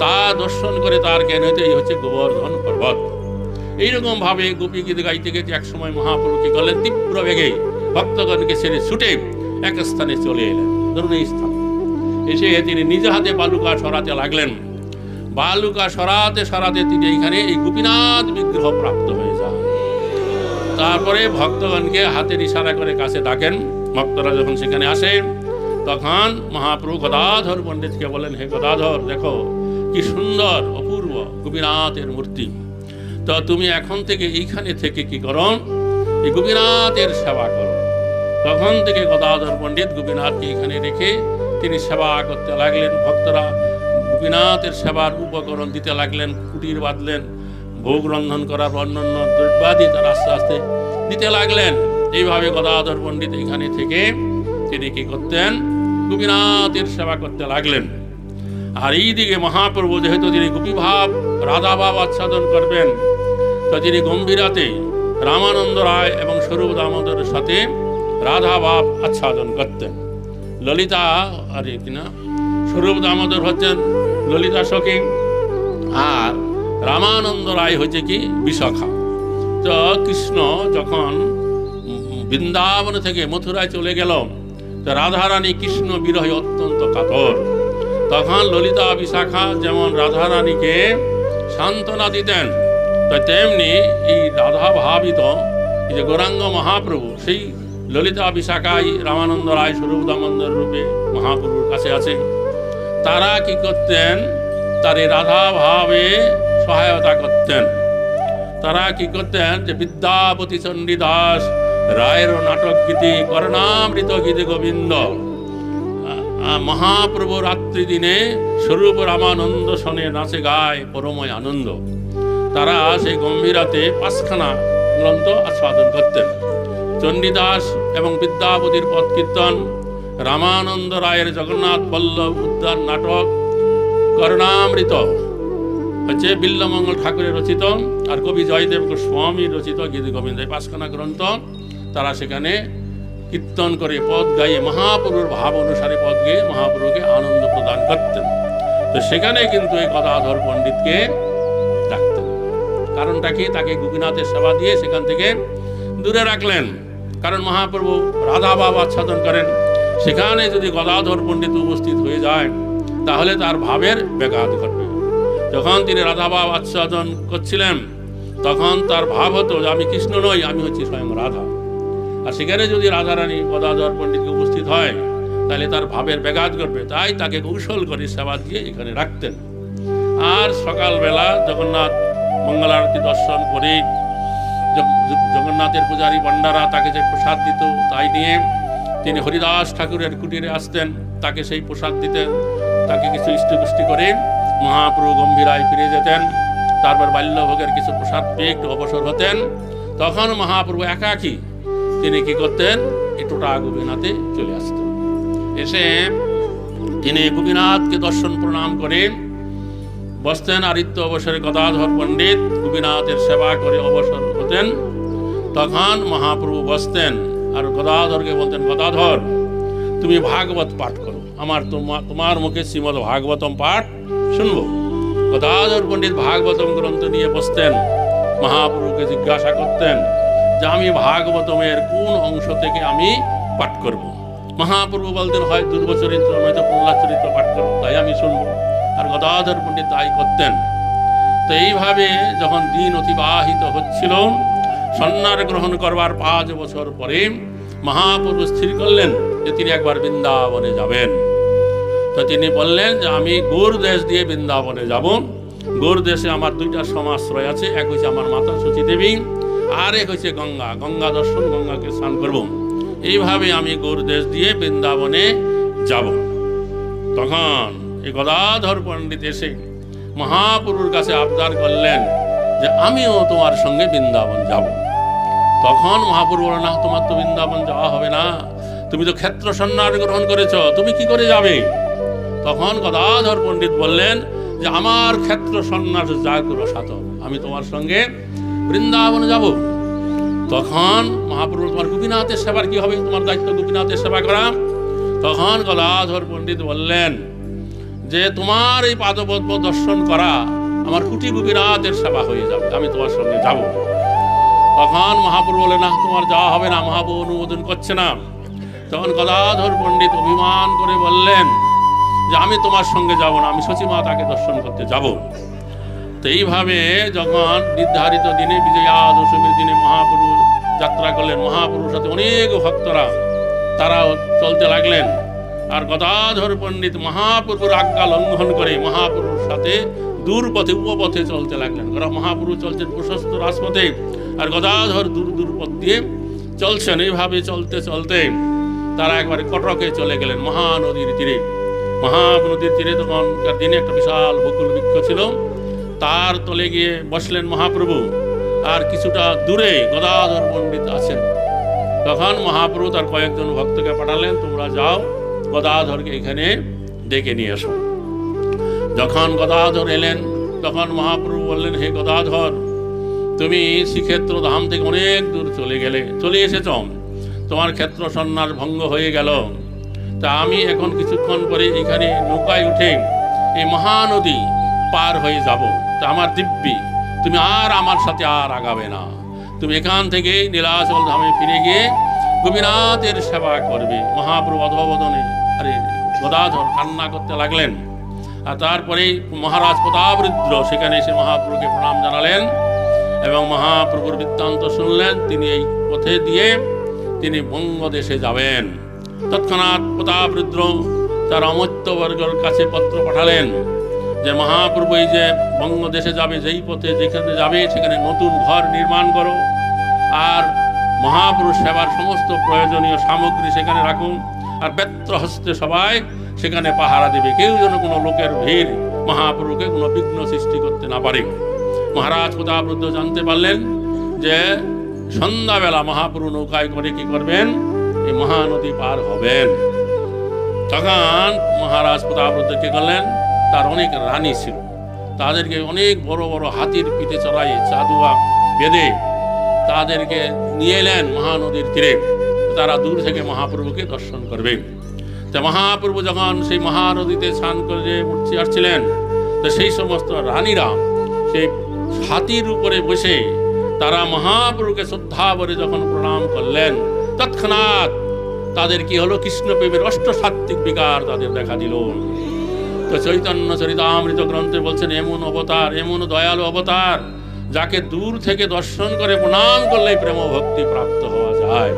তা দর্শন করে তার জ্ঞান হইতে এই হচ্ছে গোবর্ধন পর্বত। এইরকম ভাবে গোপী গীত গাইতে গেতে এক সময় মহাপ্রভু কি করলেন, তীব্র বেগে ভক্তগণকে ছেড়ে ছুটে এক স্থানে চলে এলেন। ধরুন এই স্থান এসে তিনি নিজ হাতে বালুকা সরাতে লাগলেন। বালুকা সরাতে সরাতে তিনি এইখানে এই গোপীনাথ বিগ্রহ প্রাপ্ত হয়ে যান। তারপরে ভক্তগণকে হাতের ইশারা করে কাছে ডাকেন। ভক্তরা যখন সেখানে আসে, তখন মহাপ্রভু গদাধর পণ্ডিতকে বলেন, হে গদাধর, দেখো কি সুন্দর অপূর্ব গোপীনাথের মূর্তি। তো তুমি এখন থেকে এইখানে থেকে কি করো, এই গোপীনাথের সেবা করো। তখন থেকে গদাধর পণ্ডিত গোপীনাথকে এখানে রেখে তিনি সেবা করতে লাগলেন। ভক্তরা গোপীনাথের সেবার উপকরণ দিতে লাগলেন, কুটির বাঁধলেন, ভোগ রন্ধন করার অন্যান্য দ্রব্যাদি তারা আস্তে আস্তে দিতে লাগলেন। এইভাবে গদাধর পণ্ডিত এখানে থেকে তিনি কি করতেন, গোপীনাথের সেবা করতে লাগলেন। আর এইদিকে মহাপ্রভু যেহেতু তিনি গোপীভাব রাধাভাব আচ্ছাদন করবেন, তো তিনি গম্ভীরাতে রামানন্দ রায় এবং স্বরূপ দামোদরের সাথে রাধাভাব আচ্ছাদন করতেন। ললিতা আরে কিনা স্বরূপ দামোদর হচ্ছেন ললিতা সখী, আর রামানন্দ রায় হচ্ছে কি বিশাখা। তো কৃষ্ণ যখন বৃন্দাবন থেকে মথুরায় চলে গেল, তো রাধারানী কৃষ্ণ বিরহে অত্যন্ত কাতর। তখন ললিতা বিশাখা যেমন রাধারানীকে সান্ত্বনা দিতেন, তো তেমনি এই রাধা ভাবিত এই যে গৌরাঙ্গ মহাপ্রভু, সেই ললিতা বিশাখাই রামানন্দ রায় স্বরূপ দামোদর রূপে মহাপ্রভুর কাছে আছে। তারা কি করতেন, তার এই রাধা ভাবে সহায়তা করতেন। তারা কি করতেন, যে বিদ্যাপতি চণ্ডীদাস রায়ের নাটক গীতি কর্ণামৃত গীতি গোবিন্দ, মহাপ্রভু রাত্রি দিনে স্বরূপ রামানন্দ শোনে নাচে গায় পরময় আনন্দ। তারা সেই গম্ভীরাতে 5খানা গ্রন্থ আস্বাদন করতেন। চণ্ডীদাস এবং বিদ্যাপতির পদ কীর্তন, রামানন্দ রায়ের জগন্নাথ বল্লভ উদ্যান নাটক, কর্ণামৃত হচ্ছে বিল্লমঙ্গল ঠাকুরের রচিত, আর কবি জয়দেব গোস্বামী রচিত গীতি গোবিন্দ, 5খানা গ্রন্থ তারা সেখানে কীর্তন করে পদ গাইয়ে মহাপ্রভুর ভাব অনুসারে পদ গিয়ে মহাপ্রভুকে আনন্দ প্রদান করতেন। তো সেখানে কিন্তু এই গদাধর পণ্ডিতকে ডাকতেন। কারণটা কি, তাকে গোপীনাথের সেবা দিয়ে সেখান থেকে দূরে রাখলেন। কারণ মহাপ্রভু রাধাভাব আচ্ছাদন করেন, সেখানে যদি গদাধর পণ্ডিত উপস্থিত হয়ে যায় তাহলে তার ভাবের ব্যাঘাত ঘটবে। যখন তিনি রাধাভাব আচ্ছাদন করছিলেন, তখন তার ভাব হতো যে আমি কৃষ্ণ নই, আমি হচ্ছি স্বয়ং রাধা। আর সেখানে যদি রাধারানী গদাধর পণ্ডিতকে উপস্থিত হয় তাহলে তার ভাবের ব্যাঘাত ঘটবে। তাই তাকে কৌশল করে সেবা দিয়ে এখানে রাখতেন। আর সকালবেলা জগন্নাথ মঙ্গলারতি দর্শন করে জগন্নাথের পূজারী পণ্ডারা তাকে যে প্রসাদ দিত তাই নিয়ে তিনি হরিদাস ঠাকুরের কুটিরে আসতেন, তাকে সেই প্রসাদ দিতেন। তাকে কিছু ইষ্টপুষ্টি করে মহাপ্রভু গম্ভীরায় ফিরে যেতেন। তারপর বাল্যভোগের কিছু প্রসাদ পেয়ে একটু অবসর হতেন। তখন মহাপ্রভু একাকী তিনি কি করতেন, একটু গোপীনাথে চলে আসতেন। এসে তিনি গোপীনাথকে দর্শন প্রণাম করে বসতেন। আরিত্য অবসরে গদাধর পণ্ডিত গোপীনাথের সেবা করে অবসর হতেন। তখন মহাপ্রভু বসতেন আর গদাধরকে বলতেন, গদাধর তুমি ভাগবত পাঠ করো, আমার তোমার মুখে শ্রীমদ্ ভাগবতম পাঠ শুনবো। গদাধর পণ্ডিত ভাগবতম গ্রন্থ নিয়ে বসতেন মহাপ্রভুকে জিজ্ঞাসা করতেন যে আমি ভাগবতমের কোন অংশ থেকে আমি পাঠ করব। মহাপ্রভু বলতেন হয় দুর্বচরিত্র নয়তো প্রহ্লাদ চরিত্র পাঠ করব, তাই আমি শুনবো। আর গদাধর পণ্ডিত তাই করতেন। তো এইভাবে যখন দিন অতিবাহিত হচ্ছিল, সন্ন্যাস গ্রহণ করবার 5 বছর পরে মহাপ্রভু স্থির করলেন যে তিনি একবার বৃন্দাবনে যাবেন। তো তিনি বললেন যে আমি গৌর দেশ দিয়ে বৃন্দাবনে যাব। গৌর দেশে আমার 2টা সমাশ্রয় আছে, এক হচ্ছে আমার মাতা সতী দেবী, আর এক হচ্ছে গঙ্গা। গঙ্গা দর্শন, গঙ্গাকে স্নান করব। এইভাবে আমি গৌর দেশ দিয়ে বৃন্দাবনে যাব। তখন এই গদাধর পণ্ডিত এসে মহাপ্রভুর কাছে আবদার করলেন যে আমিও তোমার সঙ্গে বৃন্দাবন যাব। তখন মহাপ্রভু বললেন, না, তোমার তো বৃন্দাবন যাওয়া হবে না, তুমি তো ক্ষেত্র সন্ন্যাস গ্রহণ করেছ, তুমি কি করে যাবে? তখন গদাধর পণ্ডিত বললেন যে আমার ক্ষেত্র সন্ন্যাস জাগ্র সাত, আমি তোমার সঙ্গে বৃন্দাবনে যাব। তখন মহাপ্রভু, তোমার গোপীনাথের সেবার কি হবে? তোমার দায়িত্ব গোপীনাথের সেবা করা। তখন গদাধর পণ্ডিত বললেন যে তোমার এই পাদপদ্ম দর্শন করা আমার কুটি গোপীনাথের সেবা হয়ে যাবে, আমি তোমার সঙ্গে যাব। তখন মহাপ্রভু বললেন, না, তোমার যাওয়া হবে না, মহাপ্রভু অনুমোদন করছে না। তখন গদাধর পণ্ডিত অভিমান করে বললেন যে আমি তোমার সঙ্গে যাব না, আমি সচিমাতাকে দর্শন করতে যাব। তো এইভাবে যখন নির্ধারিত দিনে বিজয়া দশমীর দিনে মহাপ্রভু যাত্রা করলেন, মহাপ্রভুর সাথে অনেক ভক্তরা তারাও চলতে লাগলেন। আর গদাধর পণ্ডিত মহাপ্রভুর আজ্ঞা লঙ্ঘন করে মহাপ্রভুর সাথে দূর পথে উপপথে চলতে লাগলেন। মহাপ্রভু চলছেন প্রশস্ত রাজপথে, আর গদাধর দূর পথ দিয়ে চলছেন। এইভাবে চলতে চলতে তারা একবারে কটকে চলে গেলেন, মহানদীর তীরে। মহানদীর তীরে তখনকার দিনে একটা বিশাল বকুল বৃক্ষ ছিল, তার তলে গিয়ে বসলেন মহাপ্রভু। আর কিছুটা দূরে গদাধর পণ্ডিত আছেন। তখন মহাপ্রভু তার কয়েকজন ভক্তকে পাঠালেন, তোমরা যাও, গদাধরকে এখানে ডেকে নিয়ে এসো। যখন গদাধর এলেন তখন মহাপ্রভু বললেন, হে গদাধর, তুমি শ্রীক্ষেত্র ধাম থেকে অনেক দূর চলে এসেছ, তোমার ক্ষেত্র সন্ন্যাস ভঙ্গ হয়ে গেল। তা আমি এখন কিছুক্ষণ পরে এখানে নৌকায় উঠে এই মহানদী পার হয়ে যাব। তা আমার দিব্যি তুমি আর আমার সাথে আর আগাবে না, তুমি এখান থেকে নীলাচল ধামে ফিরে গিয়ে গোপীনাথের সেবা করবে। মহাপ্রভু অধবদনে গদাধর কান্না করতে লাগলেন। আর তারপরে মহারাজ প্রতাপরুদ্র সেখানে এসে মহাপ্রভুকে প্রণাম জানালেন এবং মহাপ্রভুর বৃত্তান্ত শুনলেন। তিনি এই পথে দিয়ে তিনি বঙ্গদেশে যাবেন। তৎক্ষণাৎ প্রতাপরুদ্র তার অমর্ত্যবর্গের কাছে পত্র পাঠালেন যে মহাপ্রভু এই যে বঙ্গদেশে যাবে, যেই পথে যেখানে যাবে সেখানে নতুন ঘর নির্মাণ করো, আর মহাপুরুষ সেবার সমস্ত প্রয়োজনীয় সামগ্রী সেখানে রাখুন, আর বেত্র হস্তে সবাই সেখানে পাহারা দেবে, কেউ যেন কোনো লোকের ভিড় মহাপ্রভুকে কোনো বিঘ্ন সৃষ্টি করতে না পারে। মহারাজ প্রতাপরুদ্র জানতে পারলেন যে সন্ধ্যাবেলা মহাপ্রভু নৌকায় করে কি করবেন, এই মহানদী পার হবেন। তখন মহারাজ প্রতাপরুদ্র কি করলেন, তার অনেক রানী ছিল, তাদেরকে অনেক বড় বড় হাতির পিঠে চড়াই চাদুয়া বেঁধে তাদেরকে নিয়ে এলেন মহানদীর তীরে। তারা দূর থেকে মহাপ্রভুকে দর্শন করবে। তো মহাপ্রভু যখন সেই মহানদীতে স্নান করে উঠতে আসছিলেন, তো সেই সমস্ত রানীরা সেই হাতির উপরে বসে তারা মহাপ্রভুকে শ্রদ্ধা ভরে যখন প্রণাম করলেন, তৎক্ষণাৎ তাদের কি হলো, কৃষ্ণপ্রেমের অষ্টসাত্ত্বিক বিকার তাদের দেখা দিল। তো চৈতন্য চরিতামৃত গ্রন্থে বলছেন, এমন অবতার, এমন দয়ালু অবতার, যাকে দূর থেকে দর্শন করে প্রণাম করলে প্রেম ভক্তি প্রাপ্ত হওয়া যায়।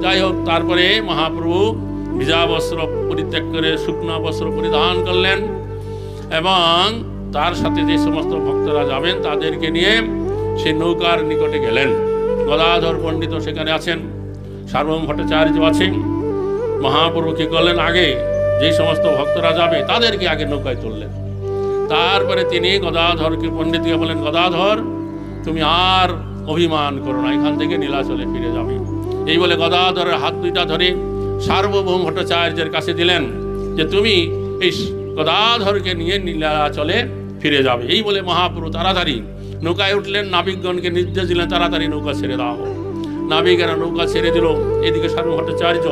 যাই হোক, তারপরে মহাপ্রভু ভিজা বস্ত্র পরিত্যাগ করে শুকনো বস্ত্র পরিধান করলেন এবং তার সাথে যে সমস্ত ভক্তরা যাবেন তাদেরকে নিয়ে সেই নৌকার নিকটে গেলেন। গদাধর পণ্ডিত সেখানে আছেন, সার্বভৌম ভট্টাচার্য আছেন। মহাপ্রভু কি করলেন, আগে যে সমস্ত ভক্তরা যাবে তাদেরকে আগে নৌকায় তুললেন। তারপরে তিনি গদাধরকে পণ্ডিতকে বলেন, গদাধর, তুমি আর অভিমান করো না, এখান থেকে নীলাচলে ফিরে যাবে। এই বলে গদাধরের হাত দুইটা ধরে সার্বভৌম ভট্টাচার্যের কাছে দিলেন যে তুমি এই গদাধরকে নিয়ে নীলাচলে ফিরে যাবে। এই বলে মহাপ্রভু তাড়াতাড়ি নৌকায় উঠলেন, নাবিকগণকে নির্দেশ দিলেন তাড়াতাড়ি নৌকা ছেড়ে দাও। নাবিকেরা নৌকা ছেড়ে দিল। এদিকে সার্বভৌম ভট্টাচার্য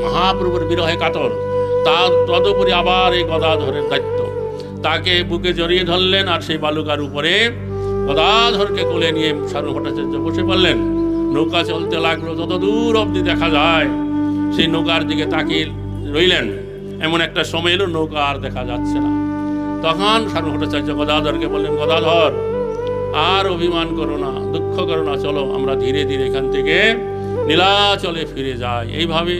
মহাপ্রভুর বিরহে কাতর, তার তদুপরি আবার এই গদাধরের দায়িত্ব, তাকে বুকে জড়িয়ে ধরলেন আর সেই বালুকার উপরে গদাধরকে কোলে নিয়ে সারু ভট্টাচার্য বসে পড়লেন। নৌকা চলতে লাগলো, যত দূর অবধি দেখা যায় সেই নৌকার দিকে তাকিয়ে রইলেন। এমন একটা সময় এলো নৌকা আর দেখা যাচ্ছে না। তখন সারু ভট্টাচার্য গদাধরকে বললেন, গদাধর আর অভিমান করো না, দুঃখ করো না, চলো আমরা ধীরে ধীরে এখান থেকে নীলাচলে ফিরে যাই। এইভাবে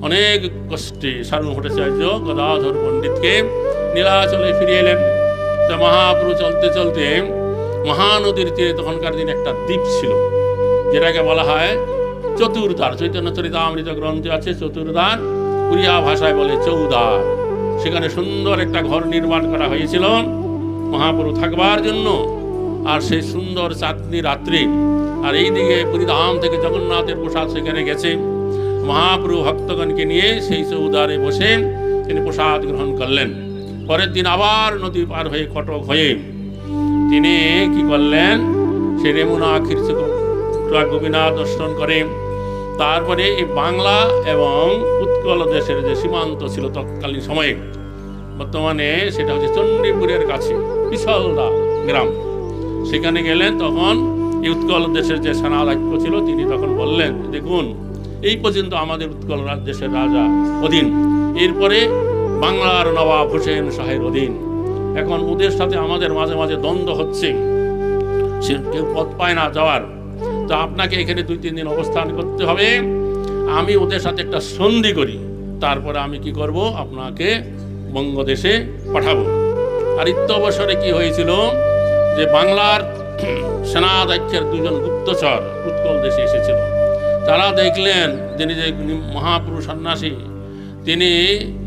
অনেক কষ্টে সারু ভট্টাচার্য গদাধর পণ্ডিতকে নীলাচলে ফিরে এলেন। তো মহাপ্রভু চলতে চলতে মহানদীর তীরে তখনকার দিন একটা দ্বীপ ছিল, যেটাকে বলা হয় চতুর্দ্বার। চৈতন্য চরিতামৃত গ্রন্থে আছে চতুর্দ্বার, উড়িয়া ভাষায় বলে চৌদ্বার। সেখানে সুন্দর একটা ঘর নির্মাণ করা হয়েছিল মহাপ্রভু থাকবার জন্য। আর সেই সুন্দর চাঁদনি রাত্রি, আর এইদিকে পুরীধাম থেকে জগন্নাথের প্রসাদ সেখানে গেছে। মহাপ্রভু ভক্তগণকে নিয়ে সেই চৌদ্বারে বসে তিনি প্রসাদ গ্রহণ করলেন। পরের দিন আবার নদী পার হয়ে কটক হয়ে তিনি কি করলেন, সে রেমুনা ক্ষীরচোরা গোপীনাথ দর্শন করে। তারপরে এই বাংলা এবং উৎকল দেশের যে সীমান্ত ছিল তৎকালীন সময়ে, বর্তমানে সেটা হচ্ছে চণ্ডীপুরের কাছে পিছলদা গ্রাম, সেখানে গেলেন। তখন এই উৎকল দেশের যে সেনাধ্যক্ষ ছিল তিনি তখন বললেন, দেখুন এই পর্যন্ত আমাদের উৎকল দেশের রাজা অধীন, এরপরে বাংলার নবাব হোসেন শাহের অধীন। এখন ওদের সাথে আমাদের মাঝে মাঝে দ্বন্দ্ব হচ্ছে, সে কেউ পথ পায় না যাওয়ার। তো আপনাকে এখানে 2-3 দিন অবস্থান করতে হবে। আমি ওদের সাথে একটা সন্ধি করি, তারপরে আমি কি করব, আপনাকে বঙ্গদেশে পাঠাবো। আর অবসরে কি হয়েছিল যে বাংলার সেনাধ্যক্ষের 2জন গুপ্তচর উৎকল দেশে এসেছিল। তারা দেখলেন যিনি যে মহাপুরুষ সন্ন্যাসী তিনি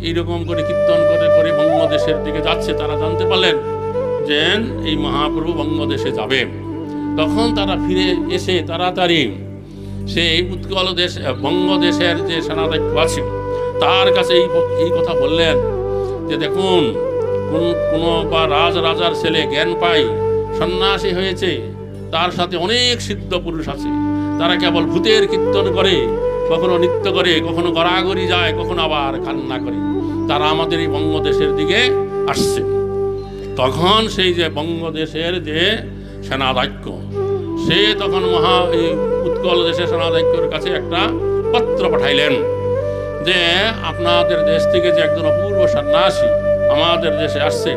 এইরকম করে কীর্তন করে করে বঙ্গদেশের দিকে যাচ্ছে, তারা জানতে পারলেন যে এই মহাপ্রভু বঙ্গদেশে যাবে। তখন তারা ফিরে এসে তাড়াতাড়ি সেই উৎকল দেশ বঙ্গদেশের যে সেনাধ্যক্ষ আছে তার কাছে এই কথা বললেন যে দেখুন, কোনো বা রাজার ছেলে জ্ঞান পাই সন্ন্যাসী হয়েছে, তার সাথে অনেক সিদ্ধ পুরুষ আছে, তারা কেবল ভূতের কীর্তন করে, কখনো নৃত্য করে, কখনো গড়াগড়ি যায়, কখনো আবার কান্না করে, তারা আমাদের এই বঙ্গদেশের দিকে আসছে। তখন সেই যে বঙ্গদেশের যে সেনাধ্যক্ষ সে তখন উৎকল দেশের সেনাধ্যক্ষের কাছে একটা পত্র পাঠাইলেন যে আপনাদের দেশ থেকে যে একজন অপূর্ব সন্ন্যাসী আমাদের দেশে আসছে,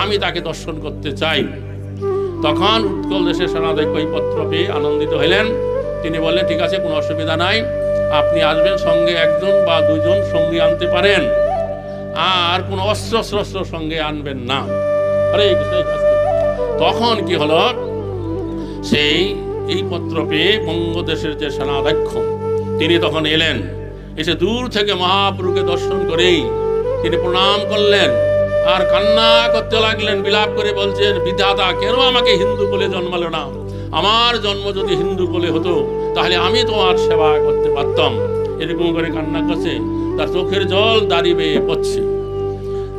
আমি তাকে দর্শন করতে চাই। তখন উৎকল দেশের সেনাধ্যক্ষ এই পত্র পেয়ে আনন্দিত হইলেন। তিনি বললেন, ঠিক আছে, কোনো অসুবিধা নাই, আপনি আসবেন, সঙ্গে 1জন বা 2জন সঙ্গী আনতে পারেন, আর কোনো অস্ত্র সঙ্গে আনবেন না। তখন কি হলো, সেই এই পত্র পেয়ে বঙ্গদেশের যে সেনাধ্যক্ষ তিনি তখন এলেন, এসে দূর থেকে মহাপ্রভুকে দর্শন করেই তিনি প্রণাম করলেন আর কান্না করতে লাগলেন, বিলাপ করে বলছেন, বিধাতা কেন আমাকে হিন্দু কোলে জন্মালো না, আমার জন্ম যদি হিন্দু কোলে হতো তাহলে আমি তোমার সেবা করতে পারতাম। এরকম করে কান্না করছে, তার চোখের জল দাঁড়িয়ে বেয়ে পড়ছে।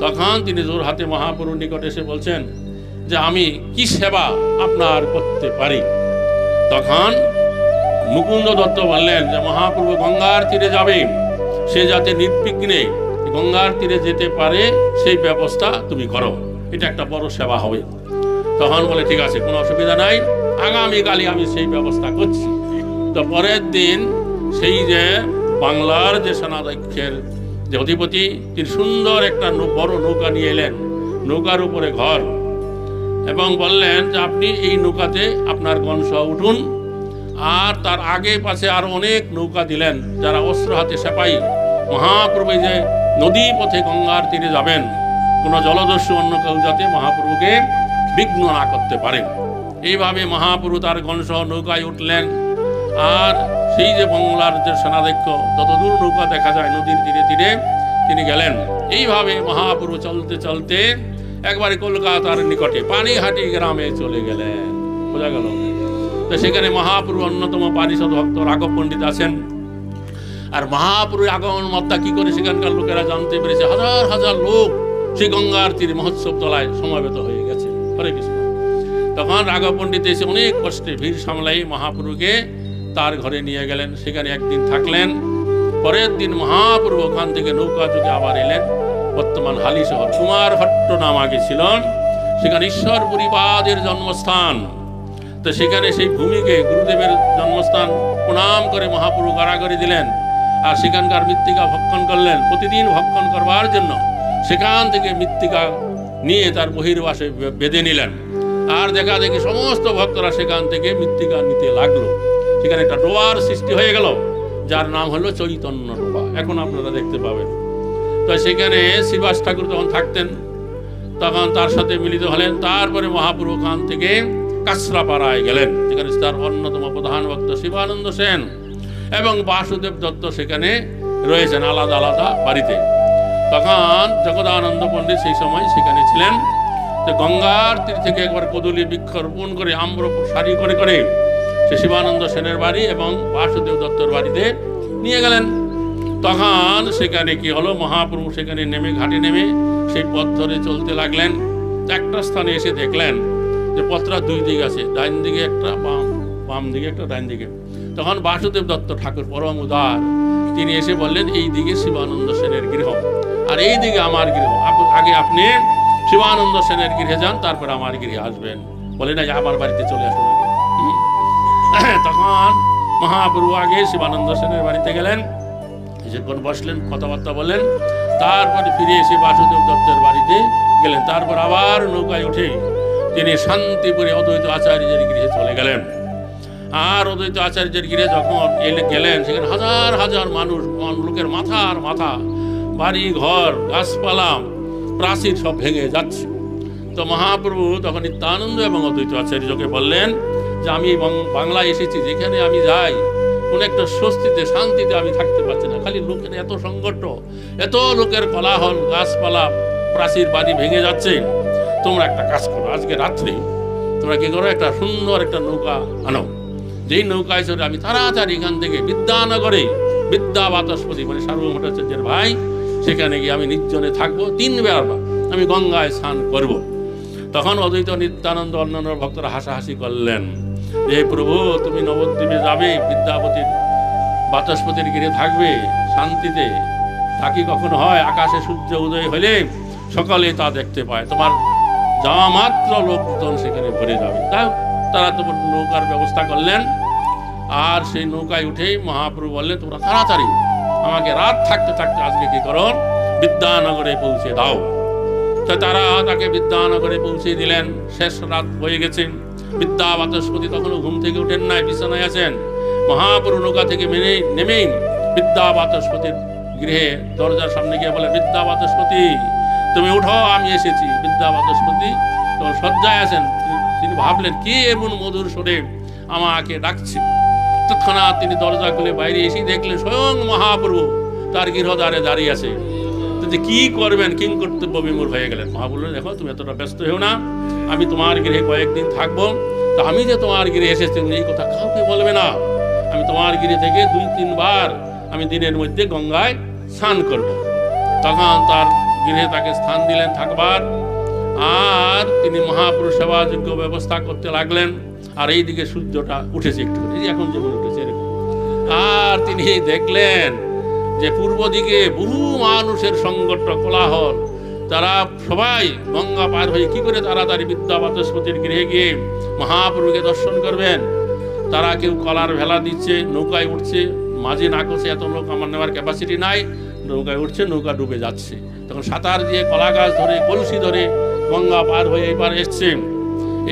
তখন তিনি জোর হাতে মহাপ্রভুর নিকট এসে বলছেন যে আমি কি সেবা আপনার করতে পারি। তখন মুকুন্দ দত্ত বললেন যে মহাপ্রভু গঙ্গার তীরে যাবে, সে যাতে নির্বিঘ্নে গঙ্গার তীরে যেতে পারে সেই ব্যবস্থা তুমি করো, এটা একটা বড় সেবা হবে। তখন বলে, ঠিক আছে, কোনো অসুবিধা নাই, আগামীকালই আমি সেই ব্যবস্থা করছি। তো পরের দিন সেই যে বাংলার যে সেনাধ্যক্ষের যে অধিপতি তিনি সুন্দর একটা বড় নৌকা নিয়ে এলেন, নৌকার উপরে ঘর, এবং বললেন যে আপনি এই নৌকাতে আপনার গণসহ উঠুন। আর তার আগে পাশে আরো অনেক নৌকা দিলেন, যারা অস্ত্র হাতে সেপাই। মহাপ্রভু যে নদী পথে গঙ্গার তীরে যাবেন, কোনো জলদস্যু অন্য কেউ যাতে মহাপ্রভুকে বিঘ্ন না করতে পারেন। এইভাবে মহাপ্রভু তার গণসহ নৌকায় উঠলেন। আর সেই যে বাংলার যে সেনাধ্যক্ষ যতদূর নৌকা দেখা যায় নদীর তীরে তীরে তিনি গেলেন। এইভাবে মহাপ্রভু চলতে চলতে একবারে কলকাতার নিকটে পানিহাটি গ্রামে চলে গেলেন। বোঝা গেল? তো সেখানে মহাপ্রভু অন্যতম পারিষদ ভক্ত রাঘব পণ্ডিত আছেন। আর মহাপ্রভুর আগমন মাত্রা কি করে সেখানকার লোকেরা জানতে পেরেছে, হাজার হাজার লোক সেই গঙ্গার তীরে মহোৎসব তলায় সমাবেত হয়ে গেছে। হরে কৃষ্ণ। তখন রাঘব পণ্ডিত এসে অনেক কষ্টে ভিড় সামলাই মহাপ্রভুকে তার ঘরে নিয়ে গেলেন। সেখানে একদিন থাকলেন। পরের দিন মহাপ্রভু ওখান থেকে নৌকা যুগে আবার এলেন বর্তমান হালি শহর। কুমার ভট্ট নাম আগে ছিলেন, সেখানে ঈশ্বর পরিবাদের জন্মস্থান। তো সেখানে সেই ভূমিকে গুরুদেবের জন্মস্থান প্রণাম করে মহাপ্রভু কারাগারে দিলেন, আর সেখানকার মৃত্তিকা ভক্ষণ করলেন। প্রতিদিন ভক্ষণ করবার জন্য সেখান থেকে মৃত্তিকা নিয়ে তার বহির্বাসে বেঁধে নিলেন। আর দেখা দেখি সমস্ত ভক্তরা সেখান থেকে মৃত্তিকা নিতে লাগলো। সেখানে একটা ডোবার সৃষ্টি হয়ে গেল, যার নাম হলো চৈতন্য ডোবা। এখন আপনারা দেখতে পাবেন। তো সেখানে শ্রীবাস ঠাকুর তখন থাকতেন, তখন তার সাথে মিলিত হলেন। তারপরে মহাপ্রভু খান থেকে কাছড়াপাড়ায় গেলেন, যেখানে তার অন্যতম প্রধান ভক্ত শিবানন্দ সেন এবং বাসুদেব দত্ত সেখানে রয়েছেন আলাদা আলাদা বাড়িতে। তখন জগদানন্দ পণ্ডিত সেই সময় সেখানে ছিলেন। তো গঙ্গার তীর থেকে একবার কদলী বৃক্ষ রোপণ করে আম্র সারি করে করে সে শিবানন্দ সেনের বাড়ি এবং বাসুদেব দত্তর বাড়িতে নিয়ে গেলেন। তখন সেখানে কি হলো, মহাপ্রভু সেখানে নেমে ঘাটে নেমে সেই পথ ধরে চলতে লাগলেন। একটা স্থানে এসে দেখলেন যে পথটা দুই দিক আছে, ডাইন দিকে একটা, বাম দিকে একটা, ডাইন দিকে। তখন বাসুদেব দত্ত ঠাকুর পরম উদার, তিনি এসে বললেন এই দিকে শিবানন্দ সেনের গৃহ আর এই দিকে আমার গৃহ, আগে আপনি শিবানন্দ সেনের গৃহে যান, তারপর আমার গৃহে আসবেন। বলে না আমার বাড়িতে চলে আসুন আগে। তখন মহাপ্রভু আগে শিবানন্দ সেনের বাড়িতে গেলেন, কিছুক্ষণ বসলেন, কথাবার্তা বললেন, তারপরে ফিরে এসে বাসুদেব দত্তের বাড়িতে গেলেন। তারপর আবার নৌকায় উঠে তিনি শান্তিপুরে অদ্বৈত আচার্যের গৃহে চলে গেলেন। আর অদ্বৈত আচার্যের গৃহে যখন গেলেন, সেখানে হাজার হাজার মানুষ, লোকের মাথার মাথা, বাড়ি ঘর, গাছপালা, প্রাচীর সব ভেঙে যাচ্ছে। তো মহাপ্রভু তখন নিত্যানন্দ এবং অদ্বৈত আচার্যকে বললেন যে আমি বাংলায় এসেছি, যেখানে আমি যাই কোন একটা স্বস্তিতে শান্তিতে আমি থাকতে পারছি না, খালি লোকের এত সংকট, এত লোকের কোলাহল, গাছপালা, প্রাচীর, বাড়ি ভেঙে যাচ্ছে। তোমরা একটা কাজ করো, আজকে রাত্রে তোমরা কি করো, একটা সুন্দর একটা নৌকা আনো, যেই নৌকায় চড়ে আমি তাড়াতাড়ি এখান থেকে বিদ্যানগরে বিদ্যা বাচস্পতি মানে সার্বভৌম ভট্টাচার্যের ভাই, সেখানে গিয়ে আমি নির্জনে থাকবো, 3 বার আমি গঙ্গায় স্নান করব। তখন অদ্বৈত নিত্যানন্দ অন্যান্য ভক্তরা হাসাহাসি করলেন, হে প্রভু তুমি নবদ্বীপে যাবে, বিদ্যাপতির বাচস্পতির গৃহে থাকবে শান্তিতে, তা কি কখনো হয়? আকাশে সূর্য উদয় হলে সকালে তা দেখতে পায়, তোমার যাওয়া মাত্র লোকজন সেখানে ভরে যাবে। তারা তোমার নৌকার ব্যবস্থা করলেন। আর সেই নৌকায় উঠেই মহাপ্রভু বললেন তোমরা তাড়াতাড়ি আমাকে রাত থাকতে থাকতে আজকে কি করো, বিদ্যানগরে পৌঁছে দাও। তো তারা তাকে বিদ্যানগরে পৌঁছে দিলেন। শেষ রাত হয়ে গেছে, বিদ্যা বাচস্পতি তখনও ঘুম থেকে উঠেন নাই, বিছানায় আছেন। মহাপ্রভু নৌকা থেকে নেমেই বিদ্যা বাচস্পতির গৃহে দরজার সামনে গিয়ে বলে, বিদ্যা বাচস্পতি তুমি উঠো, আমি এসেছি। বিদ্যা বাচস্পতি তখন শয্যায় আছেন। তিনি ভাবলেন কে এমন মধুর সুরে আমাকে ডাকছে। তৎক্ষণাৎ তিনি দরজা খুলে বাইরে এসে দেখলেন স্বয়ং মহাপ্রভু তার গৃহদ্বারে দাঁড়িয়ে আছে। কি করবেন, কিং কর্তব্য বিমূঢ় হয়ে গেলেন। মহা বললেন দেখো তুমি এতটা ব্যস্ত হও না, আমি তোমার গৃহে কয়েকদিন থাকবো। তা আমি যে তোমার গৃহে এসেছি তুমি এই কথা কাউকে বলবে না। আমি তোমার গৃহে থেকে 2-3 বার আমি দিনের মধ্যে গঙ্গায় স্নান করব। তখন তার গৃহে তাকে স্থান দিলেন থাকবার। আর তিনি মহাপুরুষ সেবাযোগ্য ব্যবস্থা করতে লাগলেন। আর এইদিকে সূর্যটা উঠেছে একটু, এখন যেমন উঠেছে এরকম। আর তিনি দেখলেন যে পূর্ব দিকে বহু মানুষের সংকট, কোলাহল, তারা সবাই গঙ্গা পার হয়ে কি করে তাড়াতাড়ি বিদ্যা বাচস্পতির গৃহে গিয়ে মহাপ্রভুকে দর্শন করবেন। তারা কেউ কলার ভেলা দিচ্ছে, নৌকায় উঠছে, মাঝে না করছে, এত লোক আমার নেওয়ার ক্যাপাসিটি নাই, নৌকায় উঠছে, নৌকা ডুবে যাচ্ছে। তখন সাঁতার দিয়ে কলা গাছ ধরে কলসি ধরে গঙ্গা পার হয়ে এইবার এসছে।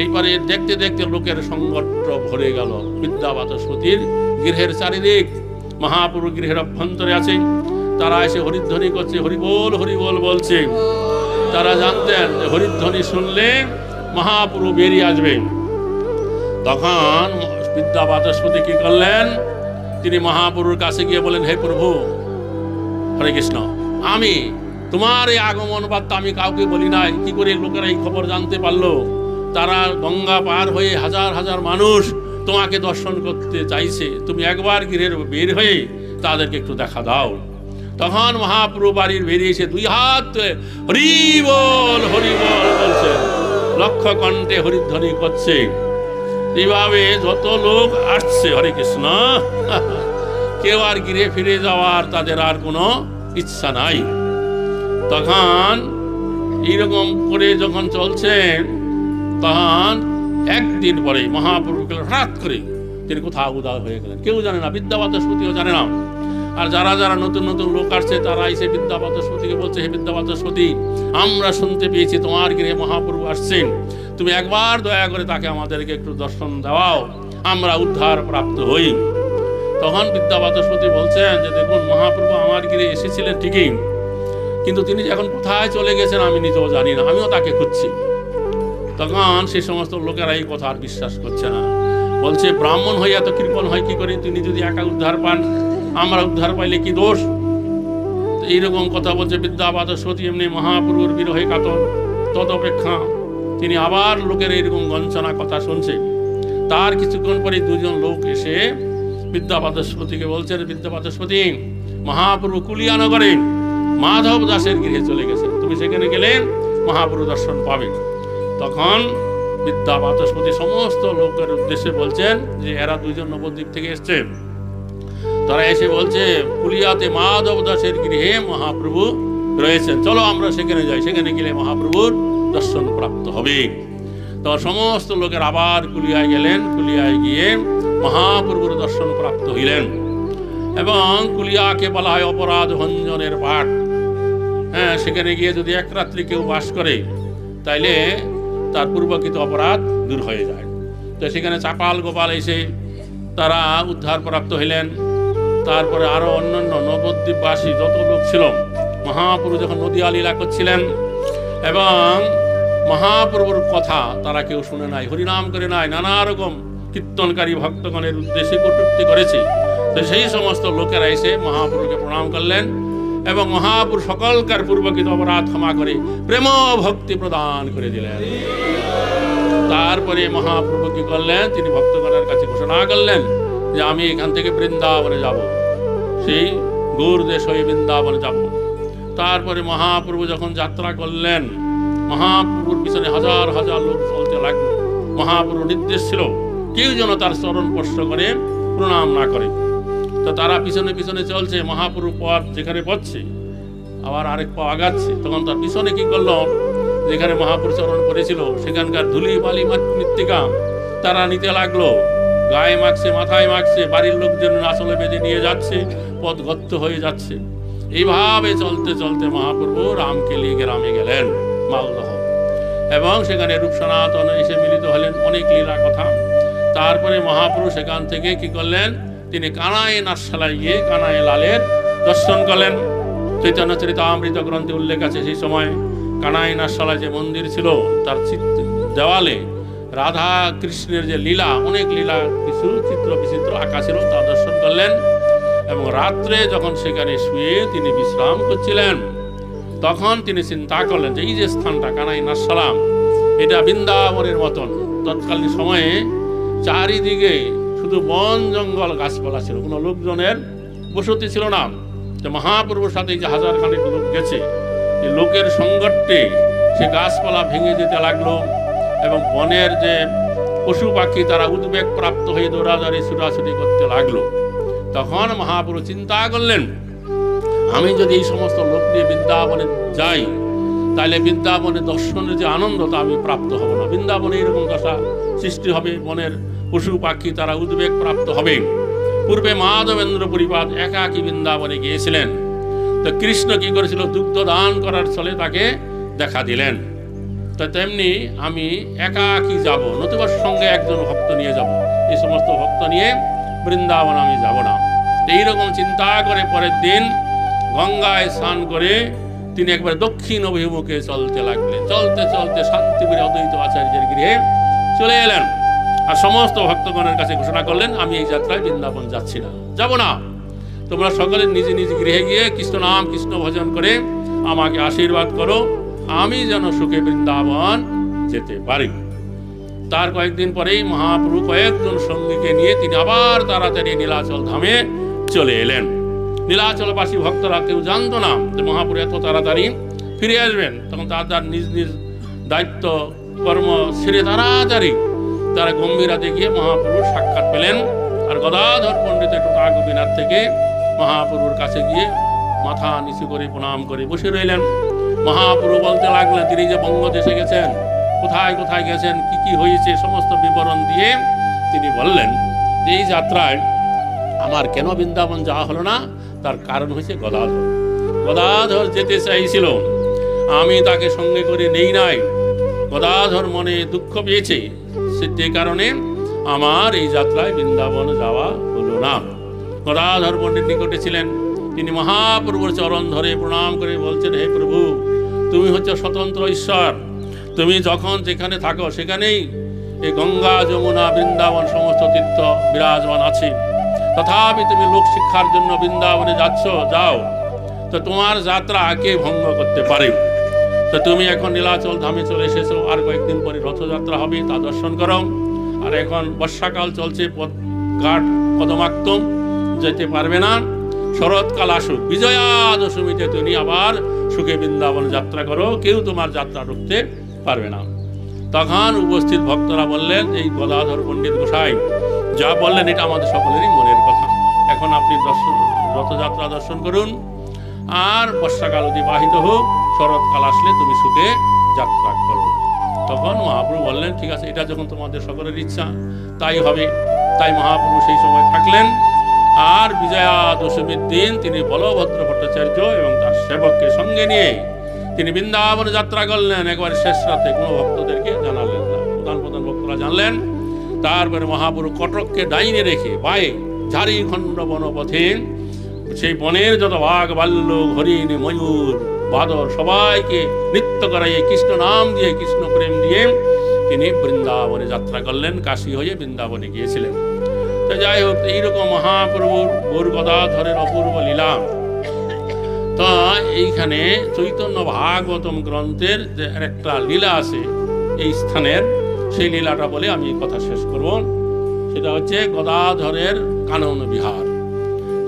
এইবারে দেখতে দেখতে লোকের সংকট ভরে গেল বিদ্যা বাচস্পতির গৃহের চারিদিক। মহাপ্রভু গৃহের অভ্যন্তরে আছে, তারা এসে হরিধ্বনি করছে, হরিবোল হরিবোল বলছে। তারা জানতেন যে হরিধ্বনি শুনলে মহাপ্রভু বেরিয়ে আসবে। তখন বিদ্যা বাচস্পতি কি করলেন, তিনি মহাপ্রভুর কাছে গিয়ে বলেন, হে প্রভু হরে কৃষ্ণ, আমি তোমার এই আগমন বার্তা আমি কাউকে বলি নাই, কি করে লোকেরা এই খবর জানতে পারলো? তারা গঙ্গা পার হয়ে হাজার হাজার মানুষ তোমাকে দর্শন করতে চাইছে, তুমি একবার গৃহের বের হয়ে তাদেরকে একটু দেখা দাও। তখন মহাপ্রভু বাড়ির বেরিয়ে এসে 2 হাত হরিবল হরিবল বলছে, লক্ষ কণ্ঠে হরিধ্বনি করছে। এইভাবে যত লোক আসছে হরে কৃষ্ণ, কেউ আর গৃহে ফিরে যাওয়ার তাদের আর কোনো ইচ্ছা নাই। তখন এইরকম করে যখন চলছেন, তখন একদিন পরে মহাপ্রভুকে হঠাৎ করে তিনি কোথাও উদাও হয়ে গেলেন। কেউ জানে না, বিদ্যাবাচস্পতিও জানে না। আর যারা যারা নতুন নতুন লোক আসছে তারা এসে বিদ্যাবাচস্পতিকে বলছে, হে বিদ্যাবাচস্পতি, আমরা শুনতে পেয়েছি তোমার গৃহে মহাপ্রভু আসছেন, তুমি একবার দয়া করে তাকে আমাদেরকে একটু দর্শন দেওয়াও, আমরা উদ্ধার প্রাপ্ত হই। তখন বিদ্যাবাচস্পতি বলছেন যে দেখুন, মহাপ্রভু আমার গৃহে এসেছিলেন ঠিকই, কিন্তু তিনি এখন কোথায় চলে গেছেন আমি নিজেও জানি না, আমিও তাকে খুঁজছি। তখন সেই সমস্ত লোকেরা এই কথা আর বিশ্বাস করছে না, বলছে ব্রাহ্মণ হইয়া তো কৃপণ হয় কি করে, তিনি যদি একা উদ্ধার পান, আমরা উদ্ধার পাইলে কি দোষ? এইরকম কথা বলছে বিদ্যাবাচস্পতি। এমনি মহাপ্রভুর বিরহে কাতর, তদপেক্ষা তিনি আবার লোকের এইরকম গঞ্চনা কথা শুনছে। তার কিছুক্ষণ পরে দুজন লোক এসে বিদ্যাবাচস্পতিকে বলছেন, বিদ্যাবাচস্পতি, মহাপ্রভু কুলিয়ানগরে মাধব দাসের গৃহে চলে গেছে, তুমি সেখানে গেলে মহাপ্রভু দর্শন পাবে। তখন বিদ্যাবাচস্পতি সমস্ত লোকের উদ্দেশ্যে বলছেন যে এরা দুজন নবদ্বীপ থেকে এসছে, তারা এসে বলছে কুলিয়াতে মাধব দাসের গৃহে মহাপ্রভু রয়েছেন, চলো আমরা সেখানে যাই, সেখানে গেলে মহাপ্রভুর দর্শন প্রাপ্ত হবে। তো সমস্ত লোকের আবার কুলিয়ায় গেলেন, কুলিয়ায় গিয়ে মহাপ্রভুর দর্শন প্রাপ্ত হইলেন। এবং কুলিয়াকে বলা হয় অপরাধ ভঞ্জনের পাঠ। হ্যাঁ, সেখানে গিয়ে যদি এক রাত্রি কেউ বাস করে তাইলে তার পূর্বকৃত অপরাধ দূর হয়ে যায়। তো সেখানে চাপাল গোপাল এসে তারা উদ্ধার প্রাপ্ত হইলেন। তারপরে আরো অন্যান্য নবদ্বীপবাসী যত লোক ছিল, মহাপ্রভু যখন নদিয়া লীলা করছিলেন এবং মহাপ্রভুর কথা তারা কেউ শুনে নাই, হরিনাম করে নাই, নানা রকম কীর্তনকারী ভক্তগণের উদ্দেশ্যে কটূক্তি করেছে। তো সেই সমস্ত লোকেরা এসে মহাপ্রভুকে প্রণাম করলেন এবং মহাপ্রভু সকলকার পূর্বকৃত অপরাধ ক্ষমা করে প্রেম ভক্তি প্রদান করে দিলেন। তারপরে মহাপ্রভু কি করলেন, তিনি ভক্তগণের কাছে ঘোষণা করলেন যে আমি এখান থেকে বৃন্দাবনে যাব, সেই গৌর দেশ হয়ে বৃন্দাবনে যাব। তারপরে মহাপ্রভু যখন যাত্রা করলেন, মহাপ্রভুর পিছনে হাজার হাজার লোক চলতে লাগলো। মহাপ্রভুর নির্দেশ ছিল কেউ যেন তার চরণ স্পর্শ করে প্রণাম না করে। তো তারা পিছনে পিছনে চলছে, মহাপ্রভু পথ যেখানে পড়ছে আবার আরেক পা আগাচ্ছে। তখন তার পিছনে কি করলো, যেখানে মহাপ্রভু চরণ পড়েছিল সেখানকার ধুলি বালি মৃত্তিকা তারা নিতে লাগলো, গায়ে মাখছে, মাথায় মাখছে, বাড়ির লোকজন আসলে বেঁধে নিয়ে যাচ্ছে, পথ গর্ত হয়ে যাচ্ছে। এইভাবে চলতে চলতে মহাপ্রভু রামকেলি গ্রামে গেলেন, মালদহ, এবং সেখানে রূপ সনাতন এসে মিলিত হলেন, অনেক লীলা কথা। তারপরে মহাপ্রভু সেখান থেকে কি করলেন, তিনি কানাই নাটশালায় গিয়ে কানাই লালের দর্শন করলেন। চৈতন্য চরিতামৃত গ্রন্থে উল্লেখ আছে, সেই সময় কানাই নাটশালায় যে মন্দির ছিল তার দেওয়ালে রাধা কৃষ্ণের যে লীলা, অনেক লীলা কিছু চিত্র বিচিত্র আঁকা ছিল, তা দর্শন করলেন। এবং রাত্রে যখন সেখানে শুয়ে তিনি বিশ্রাম করছিলেন, তখন তিনি চিন্তা করলেন যে এই যে স্থানটা কানাই নাটশালা, এটা বৃন্দাবনের মতন। তৎকালীন সময়ে চারিদিকে শুধু বন জঙ্গল গাছপালা ছিল, কোনো লোকজনের বসতি ছিল না। যে মহাপ্রভুর সাথে যে হাজার খানেক লোক গেছে, এই লোকের সংগঠে সে গাছপালা ভেঙে যেতে লাগলো এবং বনের যে পশু পাখি তারা উদ্বেগ প্রাপ্ত হয়ে দৌড়াদৌড়ি ছুটাছুটি করতে লাগলো। তখন মহাপ্রভু চিন্তা করলেন, আমি যদি এই সমস্ত লোক নিয়ে বৃন্দাবনে যাই তাহলে বৃন্দাবনে দর্শনের যে আনন্দ তা আমি প্রাপ্ত হব না। বৃন্দাবনে এরকম দশা সৃষ্টি হবে, বনের পশু পাখি তারা উদ্বেগ প্রাপ্ত হবে। পূর্বে মাধবেন্দ্র পরিপাদ একাকী বৃন্দাবনে গিয়েছিলেন, তো কৃষ্ণ কি করেছিল, দুগ্ধ দান করার ছলে তাকে দেখা দিলেন। তো তেমনি আমি একাকী যাব, নতুবা সঙ্গে একজন ভক্ত নিয়ে যাব, এই সমস্ত ভক্ত নিয়ে বৃন্দাবন আমি যাব না। এইরকম চিন্তা করে পরের দিন গঙ্গায় স্নান করে তিনি একবার দক্ষিণ অভিমুখে চলতে লাগলেন। চলতে চলতে শান্তিপুরে অদ্বৈত আচার্যের গৃহে চলে এলেন আর সমস্ত ভক্তগণের কাছে ঘোষণা করলেন, আমি এই যাত্রায় বৃন্দাবন যাচ্ছি না, যাব না। তোমরা সকলে নিজ নিজ গৃহে গিয়ে কৃষ্ণ নাম কৃষ্ণ ভজন করে আমাকে আশীর্বাদ করো, আমি যেন সুখে বৃন্দাবন যেতে পারি। তার কয়েকদিন পরেই মহাপ্রভু কয়েকজন সঙ্গীকে নিয়ে তিনি আবার তাড়াতাড়ি নীলাচল ধামে চলে এলেন। নীলাচলবাসী ভক্তরা কেউ জানতো না যে মহাপ্রভু এত তাড়াতাড়ি ফিরে আসবেন। তখন তার নিজ নিজ দায়িত্ব কর্ম ছেড়ে তাড়াতাড়ি তারা গম্ভীরাতে গিয়ে মহাপ্রভুর সাক্ষাৎ পেলেন। আর গদাধর পণ্ডিতের টোটা গোপীনাথ থেকে মহাপ্রভুর কাছে গিয়ে মাথা নিচু করে প্রণাম করে বসে রইলেন। মহাপ্রভু বলতে লাগলেন, তিনি যে বঙ্গদেশে গেছেন কোথায় কোথায় গেছেন, কি কি হয়েছে সমস্ত বিবরণ দিয়ে তিনি বললেন এই যাত্রায় আমার কেন বৃন্দাবন যাওয়া হলো না, তার কারণ হয়েছে গদাধর। গদাধর যেতে চাইছিল, আমি তাকে সঙ্গে করে নেই নাই। গদাধর মনে দুঃখ পেয়েছে, সে কারণে আমার এই যাত্রায় বৃন্দাবন যাওয়া হলো না। গদাধর পণ্ডিত নিকটে ছিলেন, তিনি মহাপ্রভুর চরণ ধরে প্রণাম করে বলছেন, হে প্রভু, তুমি হচ্ছে স্বতন্ত্র ঈশ্বর, তুমি যখন যেখানে থাকো সেখানেই এই গঙ্গা যমুনা বৃন্দাবন সমস্ত তীর্থ বিরাজমান আছে, তথাপি তুমি লোক শিক্ষার জন্য বৃন্দাবনে যাও, তো তোমার যাত্রা কে ভঙ্গ করতে পারে? তো তুমি এখন নীলাচল ধামে চলে এসেছো, আর কয়েকদিন পরে রথযাত্রা হবে, তা দর্শন করো। আর এখন বর্ষাকাল চলছে, ঘাট কদমাক্ত, যেতে পারবে না। শরৎকাল আসুক, বিজয়া দশমীতে তুমি আবার সুখে বৃন্দাবন যাত্রা করো, কেউ তোমার যাত্রা রুখতে পারবে না। তখন উপস্থিত ভক্তরা বললেন, এই গদাধর পণ্ডিত গোসাই যা বললেন এটা আমাদের সকলেরই মনের কথা, এখন আপনি রথযাত্রা দর্শন করুন, আর বর্ষাকাল অতিবাহিত হোক, শরৎকাল আসলে তুমি সুখে যাত্রা করো। তখন মহাপ্রভু বললেন, ঠিক আছে, এটা যখন তোমাদের সকলের ইচ্ছা তাই হবে। তাই মহাপ্রভু সেই সময় থাকলেন, আর বিজয়া দশমীর দিন তিনি বলভদ্র ভট্টাচার্য এবং তার সেবককে সঙ্গে নিয়ে তিনি বৃন্দাবনে যাত্রা করলেন। একবার শেষ রাতে কোনো ভক্তদেরকে জানালেন না, প্রধান ভক্তরা জানলেন। তারপরে মহাপ্রভু কটককে ডাইনে রেখে বায়ে ঝাড়িখণ্ড বনপথে সেই বনের যত বাঘ, ভাল্লুক, হরিণ, ময়ূর, বাদর সবাইকে নৃত্য করাইয়ে কৃষ্ণ নাম দিয়ে, কৃষ্ণ প্রেম দিয়ে তিনি বৃন্দাবনে যাত্রা করলেন, কাশী হয়ে বৃন্দাবনে গিয়েছিলেন। তো যাই হোক, এইরকম মহাপ্রভুর গৌর গদাধরের অপূর্ব লীলা। তো এইখানে চৈতন্য ভাগবতম গ্রন্থের যে একটা লীলা আছে এই স্থানের, সেই লীলাটা বলে আমি কথা শেষ করব। সেটা হচ্ছে গদাধরের কানন বিহার।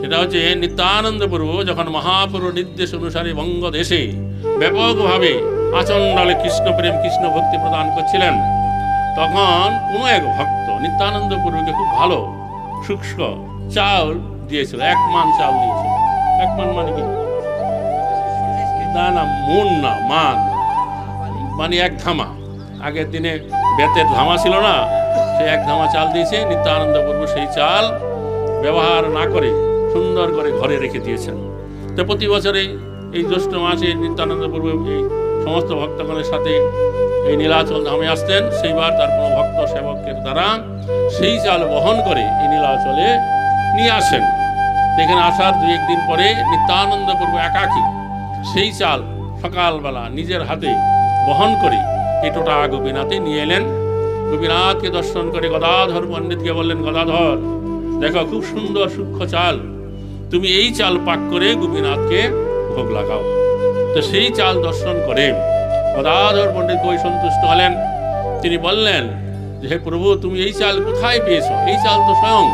সেটা হচ্ছে নিত্যানন্দ প্রভু যখন মহাপ্রভুর নির্দেশ অনুসারে বঙ্গদেশে ব্যাপকভাবে আচণ্ডালে কৃষ্ণ প্রেম, কৃষ্ণ ভক্তি প্রদান করছিলেন, তখন কোনো এক ভক্ত নিত্যানন্দ প্রভুকে খুব ভালো শুষ্ক চাউল দিয়েছিল, 1 মান চাউল দিয়েছিল। 1 মান মানে কি? না, মন না, মান মানে 1 ধামা। আগের দিনে বেতের ধামা ছিল না, সে 1 ধামা চাল দিয়েছে। নিত্যানন্দ প্রভু সেই চাল ব্যবহার না করে সুন্দর করে ঘরে রেখে দিয়েছেন। তো প্রতি বছরে এই জ্যৈষ্ঠ মাসে নিত্যানন্দ প্রভু এই সমস্ত ভক্তগণের সাথে এই নীলাচল ধামে আসতেন। সেইবার তার কোনো ভক্ত সেবকের দ্বারা সেই চাল বহন করে এই নীলাচলে নিয়ে আসেন। এখানে আসার 2-1 দিন পরে নিত্যানন্দ প্রভু একাকী সেই চাল সকালবেলা নিজের হাতে বহন করে এই টোটা গোপীনাথে নিয়ে এলেন। গোপীনাথকে দর্শন করে গদাধর পণ্ডিতকে বললেন, গদাধর দেখো, খুব সুন্দর সূক্ষ্ম চাল, তুমি এই চাল পাক করে গোপীনাথকে ভোগ লাগাও। তো সেই চাল দর্শন করে গদাধর পণ্ডিত বই সন্তুষ্ট হলেন। তিনি বললেন যে, হে প্রভু, তুমি এই চাল কোথায় পেয়েছো? এই চাল তো স্বয়ং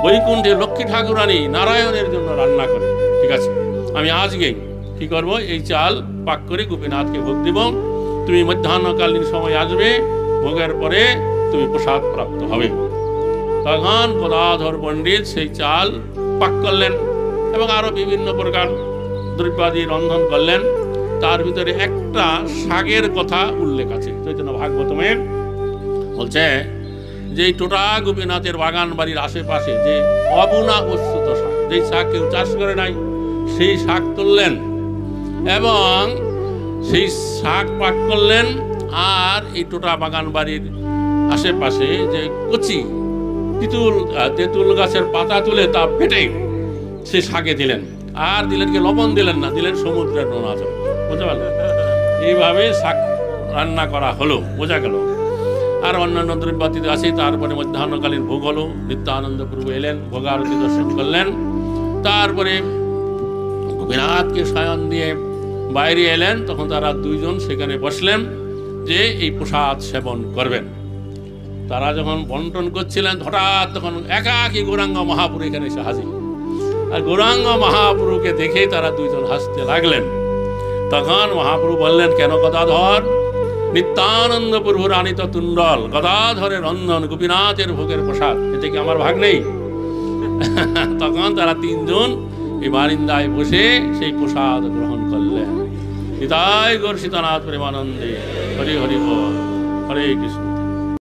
বৈকুণ্ঠে লক্ষ্মী ঠাকুরানী নারায়ণের জন্য রান্না করে। ঠিক আছে, আমি আজকেই কি করব, এই চাল পাক করে গোপীনাথকে ভোগ দিব। তুমি মধ্যাহ্নকালীন সময় আসবে, ভোগের পরে তুমি প্রসাদ প্রাপ্ত হবে। তখন গদাধর পণ্ডিত সেই চাল পাক করলেন এবং আরো বিভিন্ন প্রকার দ্রব্যাদি রন্ধন করলেন। তার ভিতরে একটা শাকের কথা উল্লেখ আছে চৈতন্য ভাগবতমে। বলছে যে এই টোটা গোপীনাথের বাগান বাড়ির আশেপাশে যে অবুনা অচ্যুত শাক, যেই শাক কেউ চাষ করে নাই, সেই শাক তুললেন এবং সেই শাক পাক করলেন। আর এই টোটা বাগান বাড়ির আশেপাশে যে কচি তেঁতুল গাছের পাতা তুলে তা ফেটে সে শাকে দিলেন। আর দিলেন কি, লবণ দিলেন না, দিলেন সমুদ্রের নোনা জল। বুঝতে পারলেন? এইভাবে শাক রান্না করা হলো, বোঝা গেল। আর অন্যান্য দ্রব্যাদি আছে। তারপরে মধ্যাহ্নকালীন ভোগ হলো। নিত্যানন্দ প্রভু এলেন, ভোগারতি দর্শন করলেন। তারপরে গোপীনাথকে শয়ন দিয়ে বাইরে এলেন। তখন তারা 2 জন সেখানে বসলেন যে এই প্রসাদ সেবন করবেন। তারা যখন বন্টন করছিলেন, হঠাৎ তখন একাকী গৌরাঙ্গ মহাপুরু এখানে এসে হাজির। আর গৌরাঙ্গ মহাপুরুকে দেখে তারা 2 জন হাসতে লাগলেন। তখন মহাপ্রভু বললেন, কেন গদাধর? নিত্যানন্দ প্রভুর আনিত তুণ্ডল, গদাধরের রন্ধন, গোপীনাথের ভোগের প্রসাদ, এতে কি আমার ভাগ নেই? তখন তারা 3 জন এই বারিন্দায় বসে সেই প্রসাদ গ্রহণ করলেন। নিতাই গৌর সীতানাথ প্রেমানন্দে। হরি হরি বল। হরে কৃষ্ণ।